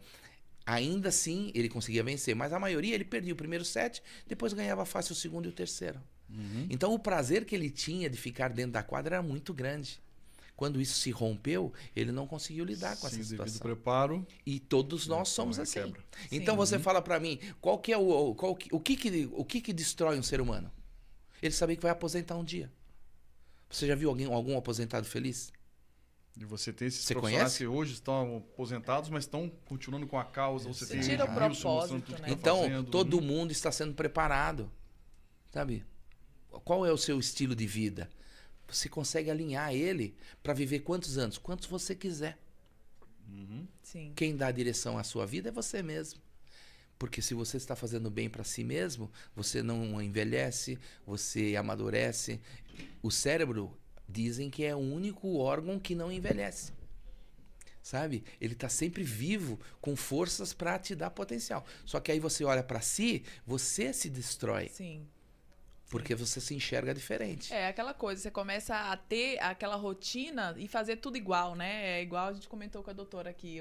ainda assim ele conseguia vencer. Mas a maioria ele perdia o primeiro set, depois ganhava fácil o segundo e o terceiro. Então o prazer que ele tinha de ficar dentro da quadra era muito grande. Quando isso se rompeu, ele não conseguiu lidar com essa
Sem o devido
situação.
preparo.
E todos nós somos assim.
quebra.
Então
Sim.
você fala pra mim, qual que é o que destrói um ser humano? Ele saber que vai aposentar um dia. Você já viu algum aposentado feliz?
E você tem esses
Você
profissionais
conhece?
que hoje estão aposentados, mas estão continuando com a causa. Você tem
tira o
Wilson mostrando
propósito,
tudo que
né?
tá
Então,
fazendo.
todo mundo está sendo preparado. Sabe? Qual é o seu estilo de vida? Você consegue alinhar ele para viver quantos anos? Quantos você quiser.
Sim.
Quem dá a direção à sua vida é você mesmo. Porque se você está fazendo bem para si mesmo, você não envelhece, você amadurece. O cérebro, dizem que é o único órgão que não envelhece. Sabe? Ele está sempre vivo, com forças para te dar potencial. Só que aí você olha para si, você se destrói.
Sim.
Porque você se enxerga diferente.
É aquela coisa, você começa a ter aquela rotina e fazer tudo igual, né? É igual a gente comentou com a doutora aqui,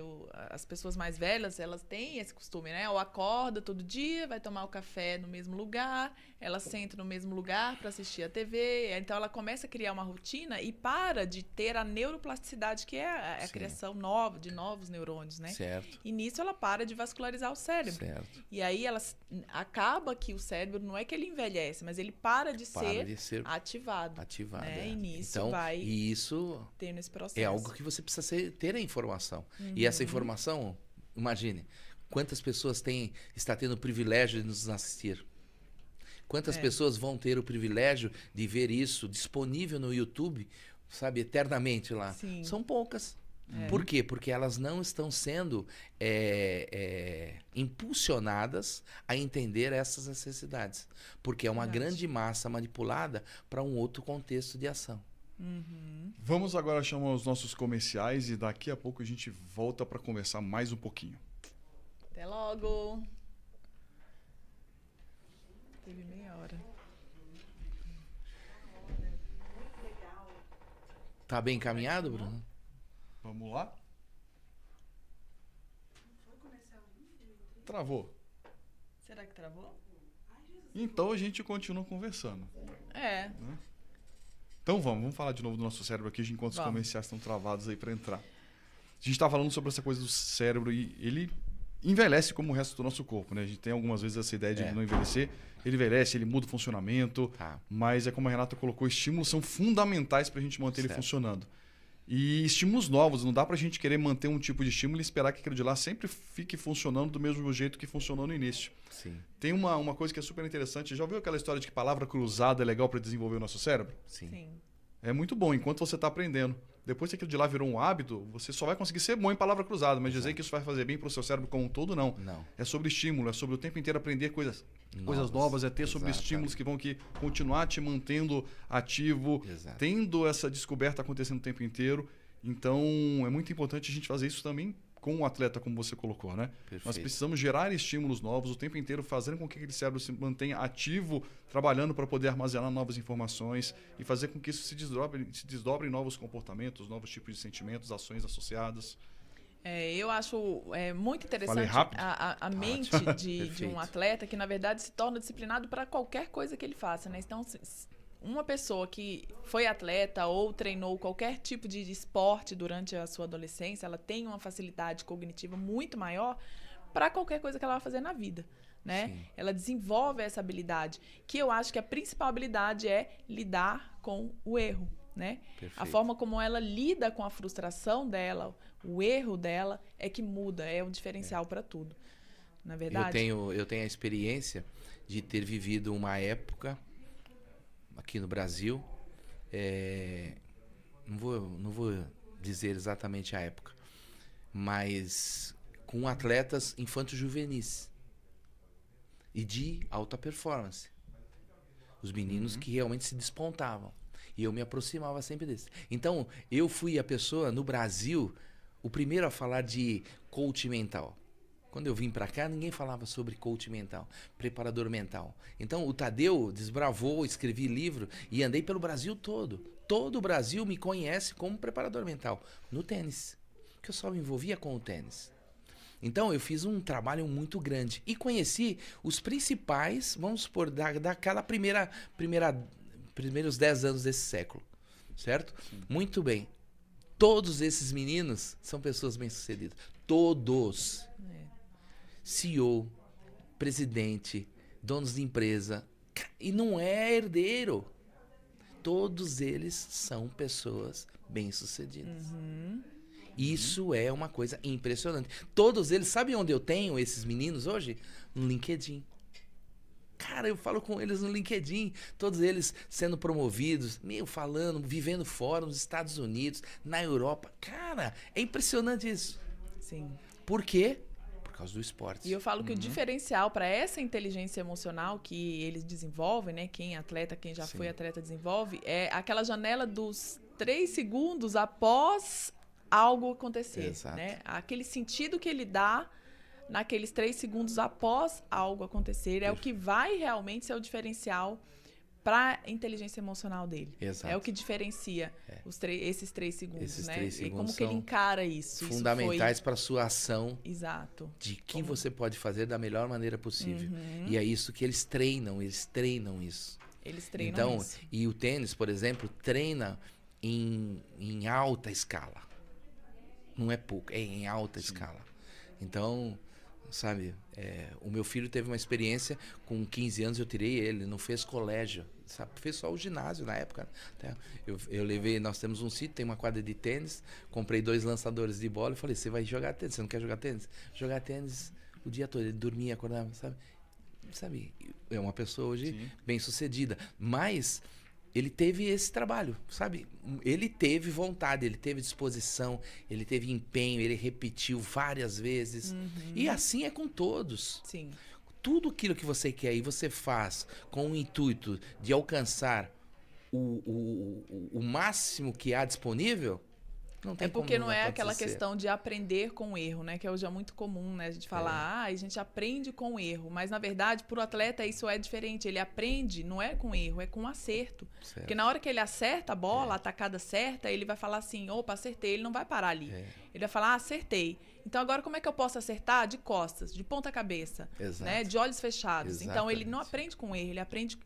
as pessoas mais velhas, elas têm esse costume, né? Ou acorda todo dia, vai tomar o café no mesmo lugar, ela senta no mesmo lugar para assistir a TV, então ela começa a criar uma rotina e para de ter a neuroplasticidade, que é a
Sim.
criação de novos neurônios, né?
Certo,
E nisso ela para de vascularizar o cérebro.
certo.
E aí acaba que o cérebro não é que ele envelhece, mas ele para de
Para
ser
de ser
ativado.
ativado.
né?
é.
E nisso
Então,
vai
e isso
tendo esse processo.
é algo que você precisa ter a informação. E essa informação, imagine, quantas pessoas está tendo o privilégio de nos assistir? Quantas pessoas vão ter o privilégio de ver isso disponível no YouTube, sabe, eternamente lá?
Sim.
São poucas. Por quê? Porque elas não estão sendo impulsionadas a entender essas necessidades. Porque é uma
Verdade.
grande massa manipulada para um outro contexto de ação.
Vamos agora chamar os nossos comerciais e daqui a pouco a gente volta para conversar mais um pouquinho.
Até logo. Teve meia hora.
Tá bem encaminhado, Bruno?
Vamos lá? Travou.
Será que travou?
Então a gente continua conversando.
É.
Então vamos falar de novo do nosso cérebro aqui, enquanto os
Vamos.
comerciais estão travados aí para entrar. A gente tá falando sobre essa coisa do cérebro e ele envelhece como o resto do nosso corpo, né? A gente tem algumas vezes essa ideia de
É.
não envelhecer. Ele envelhece, ele muda o funcionamento,
Tá.
mas é como a Renata colocou, estímulos são fundamentais para a gente manter ele
Certo.
funcionando. E estímulos novos, não dá pra gente querer manter um tipo de estímulo e esperar que aquele de lá sempre fique funcionando do mesmo jeito que funcionou no início.
Sim,
Tem uma coisa que é super interessante, já ouviu aquela história de que palavra cruzada é legal para desenvolver o nosso cérebro?
sim.
Sim.
É muito bom, enquanto você está aprendendo. Depois que aquilo de lá virou um hábito, você só vai conseguir ser bom em palavra cruzada, mas dizer que isso vai fazer bem para o seu cérebro como um todo, não.
Não.
É sobre estímulo, é sobre o tempo inteiro aprender coisas novas, é ter sobre
Exatamente.
estímulos que vão continuar te mantendo ativo,
Exato.
tendo essa descoberta acontecendo o tempo inteiro. Então, é muito importante a gente fazer isso também com o atleta, como você colocou, né?
Perfeito.
Nós precisamos gerar estímulos novos o tempo inteiro, fazendo com que aquele cérebro se mantenha ativo, trabalhando para poder armazenar novas informações e fazer com que isso se desdobre em novos comportamentos, novos tipos de sentimentos, ações associadas.
Eu acho muito
Falei
interessante
rápido?
a mente de um
Perfeito.
atleta que, na verdade, se torna disciplinado para qualquer coisa que ele faça, né? Então, uma pessoa que foi atleta ou treinou qualquer tipo de esporte durante a sua adolescência, ela tem uma facilidade cognitiva muito maior para qualquer coisa que ela vai fazer na vida, né?
Sim.
Ela desenvolve essa habilidade, que eu acho que a principal habilidade é lidar com o erro, né?
Perfeito.
A forma como ela lida com a frustração dela, o erro dela, é que muda, é o diferencial para tudo. na verdade?
Eu tenho a experiência de ter vivido uma época aqui no Brasil, não vou dizer exatamente a época, mas com atletas infanto-juvenis e de alta performance. Os meninos que realmente se despontavam. E eu me aproximava sempre desses. Então, eu fui a pessoa no Brasil, o primeiro a falar de coach mental. Quando eu vim pra cá, ninguém falava sobre coach mental, preparador mental. Então, o Tadeu desbravou, escrevi livro e andei pelo Brasil todo. Todo o Brasil me conhece como preparador mental no tênis, que eu só me envolvia com o tênis. Então, eu fiz um trabalho muito grande e conheci os principais, vamos supor, daquela primeiros 10 anos desse século, certo? Sim. Muito bem. Todos esses meninos são pessoas bem-sucedidas. Todos. CEO, presidente, donos de empresa. E não é herdeiro. Todos eles são pessoas bem-sucedidas. Isso é uma coisa impressionante. Todos eles, sabe onde eu tenho esses meninos hoje? No LinkedIn. Cara, eu falo com eles no LinkedIn, todos eles sendo promovidos, falando, vivendo fora nos Estados Unidos, na Europa. Cara, é impressionante isso.
Sim.
Por quê? Por causa do esporte.
E eu falo que o diferencial para essa inteligência emocional que eles desenvolvem, né? Quem já foi atleta desenvolve, é aquela janela dos 3 segundos após algo acontecer.
Exato.
Né? Aquele sentido que ele dá naqueles 3 segundos após algo acontecer é o que vai realmente ser o diferencial para a inteligência emocional dele.
Exato.
É o que diferencia esses 3 segundos,
esses
né?
3 segundos
e como que ele encara isso.
Fundamentais para a sua ação.
Exato.
De que você pode fazer da melhor maneira possível. E é isso que eles treinam isso.
Eles treinam
então,
isso.
E o tênis, por exemplo, treina em alta escala. Não é pouco, é em alta escala. Então, sabe, o meu filho teve uma experiência, com 15 anos eu tirei ele, não fez colégio, sabe, fez só o ginásio na época. Eu levei, nós temos um sítio, tem uma quadra de tênis, comprei 2 lançadores de bola e falei, você vai jogar tênis, você não quer jogar tênis? Jogar tênis o dia todo, ele dormia, acordava, sabe, é uma pessoa hoje bem sucedida, mas ele teve esse trabalho, sabe? Ele teve vontade, ele teve disposição, ele teve empenho, ele repetiu várias vezes. E assim é com todos.
Sim.
Tudo aquilo que você quer e você faz com o intuito de alcançar o máximo que há disponível, não tem
porque
como
não é aquela
acontecer.
questão de aprender com o erro, né? Que hoje é muito comum, né? A gente falar, a gente aprende com o erro. Mas, na verdade, para o atleta isso é diferente. Ele aprende, não é com erro, é com acerto.
Certo.
Porque na hora que ele acerta a bola, a atacada certa, ele vai falar assim, opa, acertei. Ele não vai parar ali. Ele vai falar, acertei. Então, agora como é que eu posso acertar? De costas, de ponta cabeça, né? De olhos fechados.
Exatamente.
Então, ele não aprende com erro, ele aprende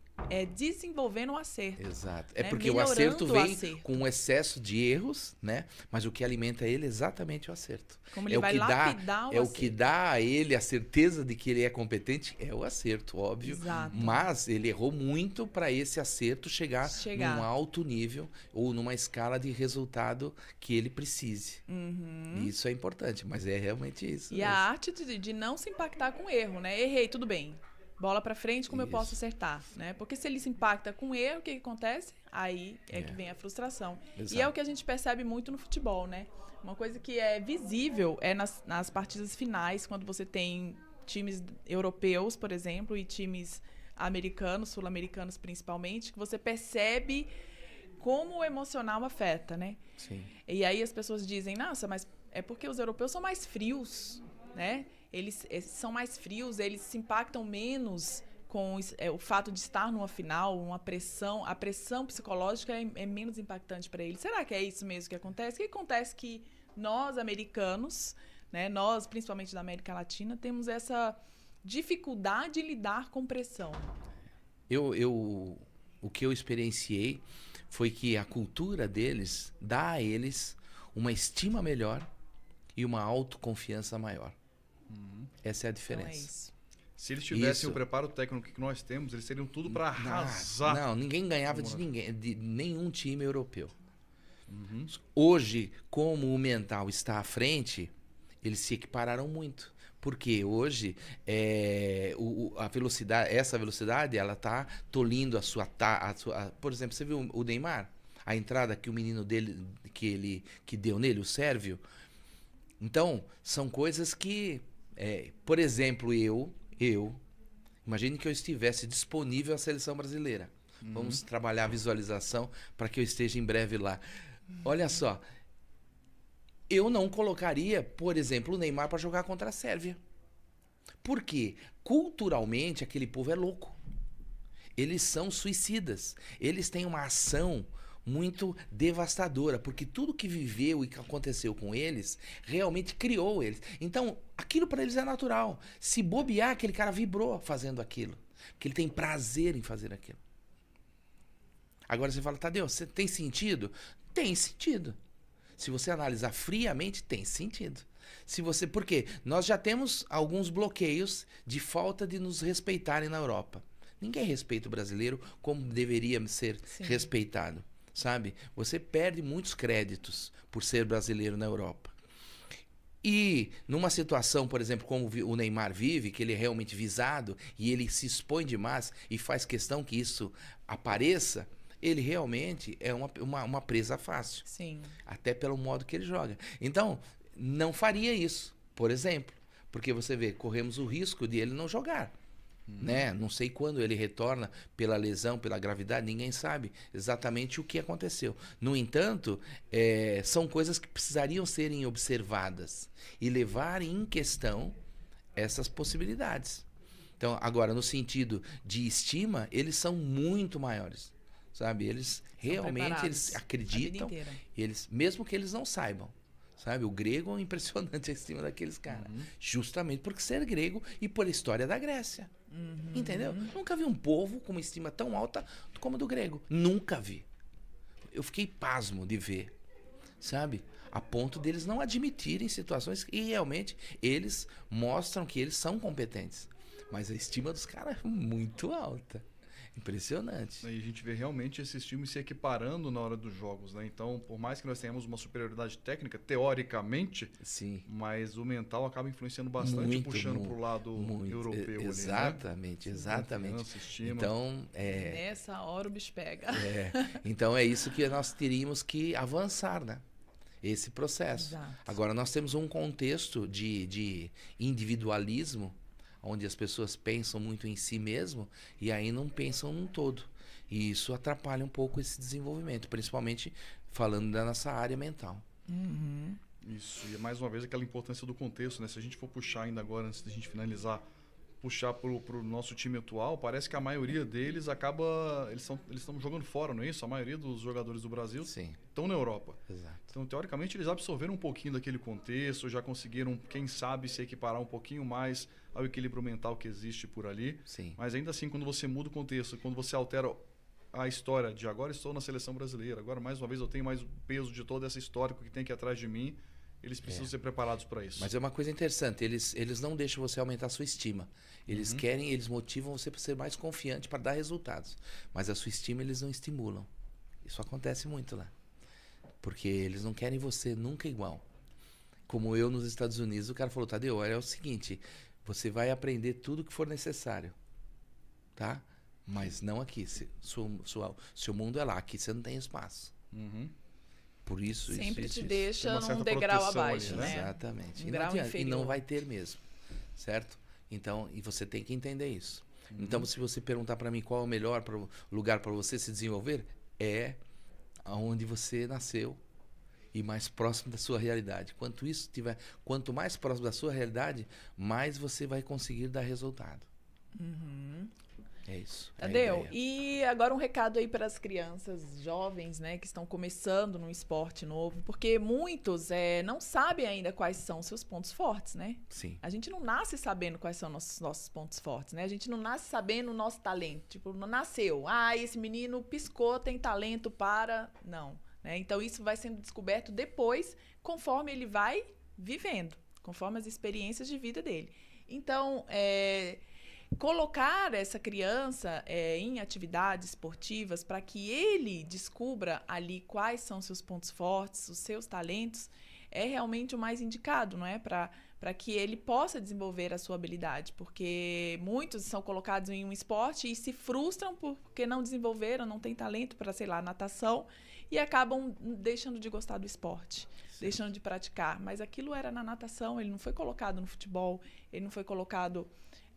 desenvolvendo o acerto.
Exato.
Né?
É porque o acerto vem com um excesso de erros, né? Mas o que alimenta ele é exatamente o acerto.
Como ele vai lapidar o acerto.
O que dá a ele a certeza de que ele é competente é o acerto, óbvio.
Exato.
Mas ele errou muito para esse acerto chegar num alto nível ou numa escala de resultado que ele precise. E isso é importante, mas é realmente isso.
E a arte de não se impactar com erro, né? Errei, tudo bem. Bola pra frente, como eu posso acertar, né? Porque se ele se impacta com erro, o que acontece? Aí que vem a frustração.
Exato.
E é o que a gente percebe muito no futebol, né? Uma coisa que é visível é nas partidas finais, quando você tem times europeus, por exemplo, e times americanos, sul-americanos principalmente, que você percebe como o emocional afeta, né?
Sim.
E aí as pessoas dizem, nossa, mas é porque os europeus são mais frios, né? Eles são mais frios, eles se impactam menos com o fato de estar numa final, uma pressão. A pressão psicológica é menos impactante para eles. Será que é isso mesmo que acontece? O que acontece que nós, americanos, né, nós, principalmente da América Latina, temos essa dificuldade de lidar com pressão?
O que eu experienciei foi que a cultura deles dá a eles uma estima melhor e uma autoconfiança maior. Essa é a diferença.
Então é isso.
Se eles tivessem o preparo técnico que nós temos, eles teriam tudo para arrasar.
Não, ninguém ganhava de nenhum time europeu. Hoje, como o mental está à frente, eles se equipararam muito. Porque hoje a velocidade, essa velocidade, ela tá tolhindo a sua, por exemplo, você viu o Neymar? A entrada que o menino dele, que deu nele, o Sérvio. Então, são coisas que, por exemplo, imagine que eu estivesse disponível à seleção brasileira. Vamos trabalhar a visualização para que eu esteja em breve lá. Olha só, eu não colocaria, por exemplo, o Neymar para jogar contra a Sérvia. Por quê? Culturalmente, aquele povo é louco. Eles são suicidas. Eles têm uma ação muito devastadora, porque tudo que viveu e que aconteceu com eles realmente criou eles. Então, aquilo para eles é natural. Se bobear, aquele cara vibrou fazendo aquilo, porque ele tem prazer em fazer aquilo. Agora você fala, Tadeu, você tem sentido? Tem sentido. Se você analisar friamente, tem sentido. Por quê? Nós já temos alguns bloqueios de falta de nos respeitarem na Europa. Ninguém respeita o brasileiro como deveria ser respeitado, sabe? Você perde muitos créditos por ser brasileiro na Europa. E numa situação, por exemplo, como o Neymar vive, que ele é realmente visado e ele se expõe demais e faz questão que isso apareça, ele realmente é uma presa fácil.
Sim.
Até pelo modo que ele joga. Então, não faria isso, por exemplo. Porque você vê, corremos o risco de ele não jogar. Né? Não sei quando ele retorna pela lesão, pela gravidade, ninguém sabe exatamente o que aconteceu. No entanto, são coisas que precisariam serem observadas e levarem em questão essas possibilidades. Então, agora, no sentido de estima, eles são muito maiores. Sabe? Eles realmente eles acreditam, mesmo que eles não saibam. Sabe? O grego é impressionante acima daqueles caras. Justamente por ser grego e por história da Grécia. Entendeu? Nunca vi um povo com uma estima tão alta como a do grego. Nunca vi. Eu fiquei pasmo de ver. Sabe? A ponto deles não admitirem situações que realmente eles mostram que eles são competentes. Mas a estima dos caras é muito alta. Impressionante.
E a gente vê realmente esses times se equiparando na hora dos jogos, né? Então, por mais que nós tenhamos uma superioridade técnica, teoricamente,
sim,
mas o mental acaba influenciando bastante, puxando para o lado europeu.
Exatamente,
ali, né?
exatamente.
Estima.
Então,
nessa hora o bicho pega.
Então, é isso que nós teríamos que avançar, né? Esse processo.
Exato.
Agora, nós temos um contexto de individualismo, onde as pessoas pensam muito em si mesmo e aí não pensam num todo. E isso atrapalha um pouco esse desenvolvimento, principalmente falando da nossa área mental.
Isso, e mais uma vez aquela importância do contexto, né? Se a gente for puxar ainda agora, antes da gente finalizar, puxar pro nosso time atual, parece que a maioria deles acaba... Eles estão jogando fora, não é isso? A maioria dos jogadores do Brasil estão na Europa.
Exato.
Então, teoricamente, eles absorveram um pouquinho daquele contexto, já conseguiram, quem sabe, se equiparar um pouquinho mais ao equilíbrio mental que existe por ali.
Sim.
Mas ainda assim, quando você muda o contexto, quando você altera a história de agora estou na seleção brasileira, agora mais uma vez eu tenho mais o peso de toda essa história que tem aqui atrás de mim, eles precisam ser preparados para isso.
Mas é uma coisa interessante, eles não deixam você aumentar a sua estima. Eles eles motivam você para ser mais confiante, para dar resultados. Mas a sua estima eles não estimulam. Isso acontece muito lá. Porque eles não querem você nunca igual. Como eu nos Estados Unidos, o cara falou, Tadeu, é o seguinte, você vai aprender tudo que for necessário, tá? Mas não aqui. Seu mundo é lá, aqui você não tem espaço. Por isso,
sempre
isso,
te
isso.
deixa
Tem uma
num degrau
proteção
abaixo,
ali,
né?
Exatamente.
Um grau inferior.
E não vai ter mesmo, certo? Então, e você tem que entender isso. Então, se você perguntar para mim qual é o melhor lugar para você se desenvolver, é aonde você nasceu e mais próximo da sua realidade. Quanto mais próximo da sua realidade, mais você vai conseguir dar resultado. É isso.
Tadeu, e agora um recado aí para as crianças jovens, né, que estão começando num esporte novo, porque muitos não sabem ainda quais são seus pontos fortes, né?
Sim.
A gente não nasce sabendo quais são nossos pontos fortes, né? A gente não nasce sabendo o nosso talento. Tipo, não nasceu. Esse menino piscou, tem talento para... Não. Né? Então, isso vai sendo descoberto depois, conforme ele vai vivendo, conforme as experiências de vida dele. Então, colocar essa criança em atividades esportivas para que ele descubra ali quais são seus pontos fortes, os seus talentos, é realmente o mais indicado, não é? Para para que ele possa desenvolver a sua habilidade, porque muitos são colocados em um esporte e se frustram porque não desenvolveram, não têm talento para, sei lá, natação, e acabam deixando de gostar do esporte, deixando de praticar. Mas aquilo era na natação, ele não foi colocado no futebol, ele não foi colocado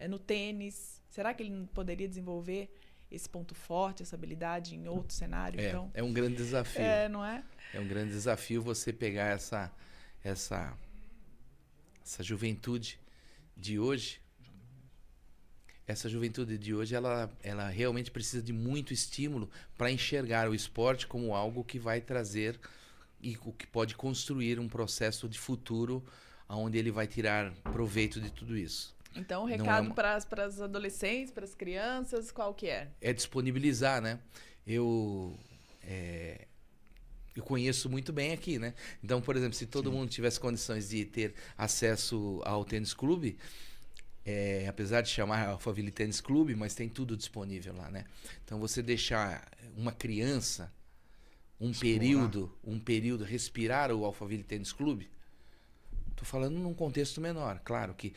no tênis. Será que ele não poderia desenvolver esse ponto forte, essa habilidade em outro cenário? Então,
é um grande desafio.
Não é?
É um grande desafio você pegar essa juventude de hoje. Essa juventude de hoje, ela realmente precisa de muito estímulo para enxergar o esporte como algo que vai trazer e o que pode construir um processo de futuro onde ele vai tirar proveito de tudo isso.
Então, o recado para as adolescentes, para as crianças, qual que é? É
disponibilizar, né? Eu conheço muito bem aqui, né? Então, por exemplo, se todo mundo tivesse condições de ter acesso ao tênis clube, apesar de chamar Alphaville Tênis Clube, mas tem tudo disponível lá, né? Então, você deixar uma criança um período respirar o Alphaville Tênis Clube, tô falando num contexto menor. Claro que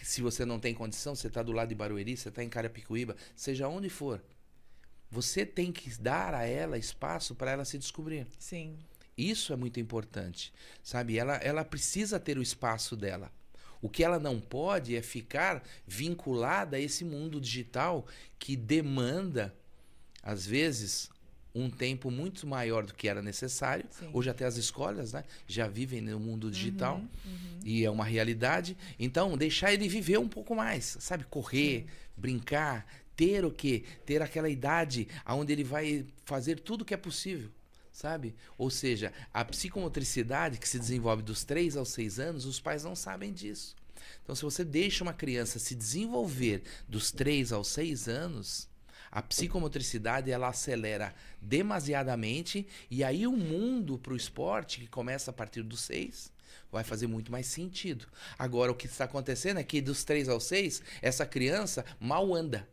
se você não tem condição, você está do lado de Barueri, você está em Carapicuíba, seja onde for, você tem que dar a ela espaço para ela se descobrir.
Sim.
Isso é muito importante, sabe? Ela precisa ter o espaço dela. O que ela não pode é ficar vinculada a esse mundo digital que demanda, às vezes, um tempo muito maior do que era necessário.
Sim.
Hoje até as escolas, né, já vivem no mundo digital e é uma realidade. Então, deixar ele viver um pouco mais, sabe? Correr, brincar, ter o quê? Ter aquela idade onde ele vai fazer tudo o que é possível, sabe? Ou seja, a psicomotricidade que se desenvolve dos 3 aos 6 anos, os pais não sabem disso. Então, se você deixa uma criança se desenvolver dos 3 aos 6 anos, a psicomotricidade ela acelera demasiadamente e aí o mundo para o esporte, que começa a partir dos 6, vai fazer muito mais sentido. Agora, o que está acontecendo é que dos 3 aos 6, essa criança mal anda.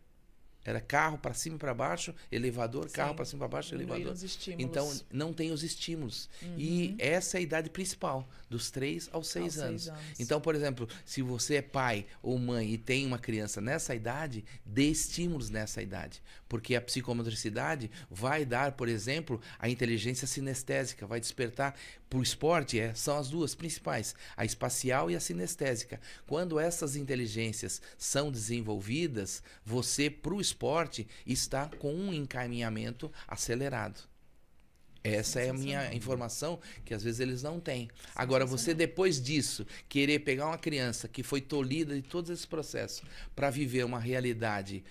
Era carro para cima e para baixo, elevador, carro para cima e para baixo, elevador. Então, não tem os estímulos. E essa é a idade principal, dos 3 aos 6 anos. Então, por exemplo, se você é pai ou mãe e tem uma criança nessa idade, dê estímulos nessa idade. Porque a psicomotricidade vai dar, por exemplo, a inteligência sinestésica, vai despertar para o esporte, são as duas principais, a espacial e a sinestésica. Quando essas inteligências são desenvolvidas, você, para o esporte, está com um encaminhamento acelerado. Essa é a minha informação, que às vezes eles não têm. Agora, você depois disso, querer pegar uma criança que foi tolhida de todos esses processos para viver uma realidade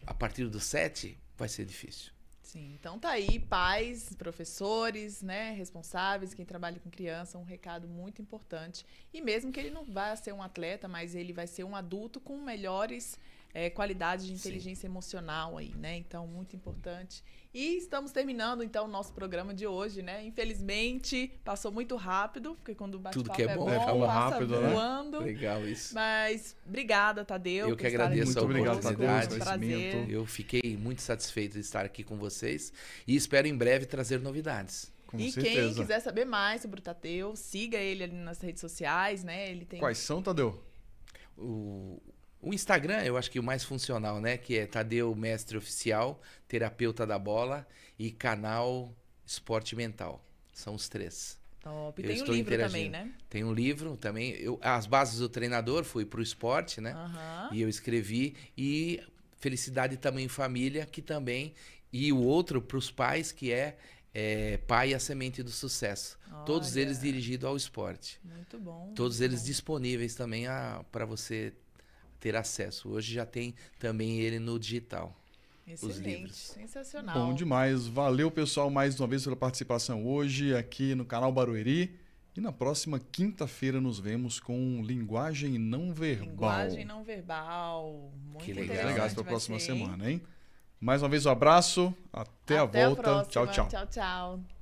a partir dos 7, vai ser difícil.
Sim, então tá aí, pais, professores, né, responsáveis, quem trabalha com criança, um recado muito importante. E mesmo que ele não vá ser um atleta, mas ele vai ser um adulto com melhores qualidades de inteligência emocional aí, né? Então, muito importante. E estamos terminando, então, o nosso programa de hoje, né? Infelizmente, passou muito rápido, porque quando o bate-papo
Tudo que é bom,
passa
rápido,
voando.
Né? Legal isso.
Mas, obrigada, Tadeu.
Eu que agradeço a oportunidade.
Prazer.
Eu fiquei muito satisfeito de estar aqui com vocês e espero em breve trazer novidades.
Com
e
certeza.
Quem quiser saber mais sobre o Tadeu, siga ele ali nas redes sociais, né? Ele tem...
Quais são, Tadeu?
O Instagram, eu acho que o mais funcional, né? Que é Tadeu Mestre Oficial, Terapeuta da Bola e canal Esporte Mental. São os 3.
Top. E tem um livro também, né?
Tem um livro também. As Bases do Treinador, fui pro esporte, né? E eu escrevi. E Felicidade Também Família, que também... E o outro para os pais, que é Pai e a Semente do Sucesso. Olha. Todos eles dirigidos ao esporte.
Muito bom.
Todos eles disponíveis também para você ter acesso. Hoje já tem também ele no digital.
Excelente,
os livros.
Sensacional.
Bom demais. Valeu, pessoal, mais uma vez pela participação hoje aqui no canal Barueri. E na próxima quinta-feira nos vemos com Linguagem Não Verbal.
Linguagem Não Verbal. Muito
que legal.
interessante.
Legal para a próxima semana, hein? Mais uma vez um abraço. Até a volta.
A próxima.
Tchau, tchau.
Tchau, tchau.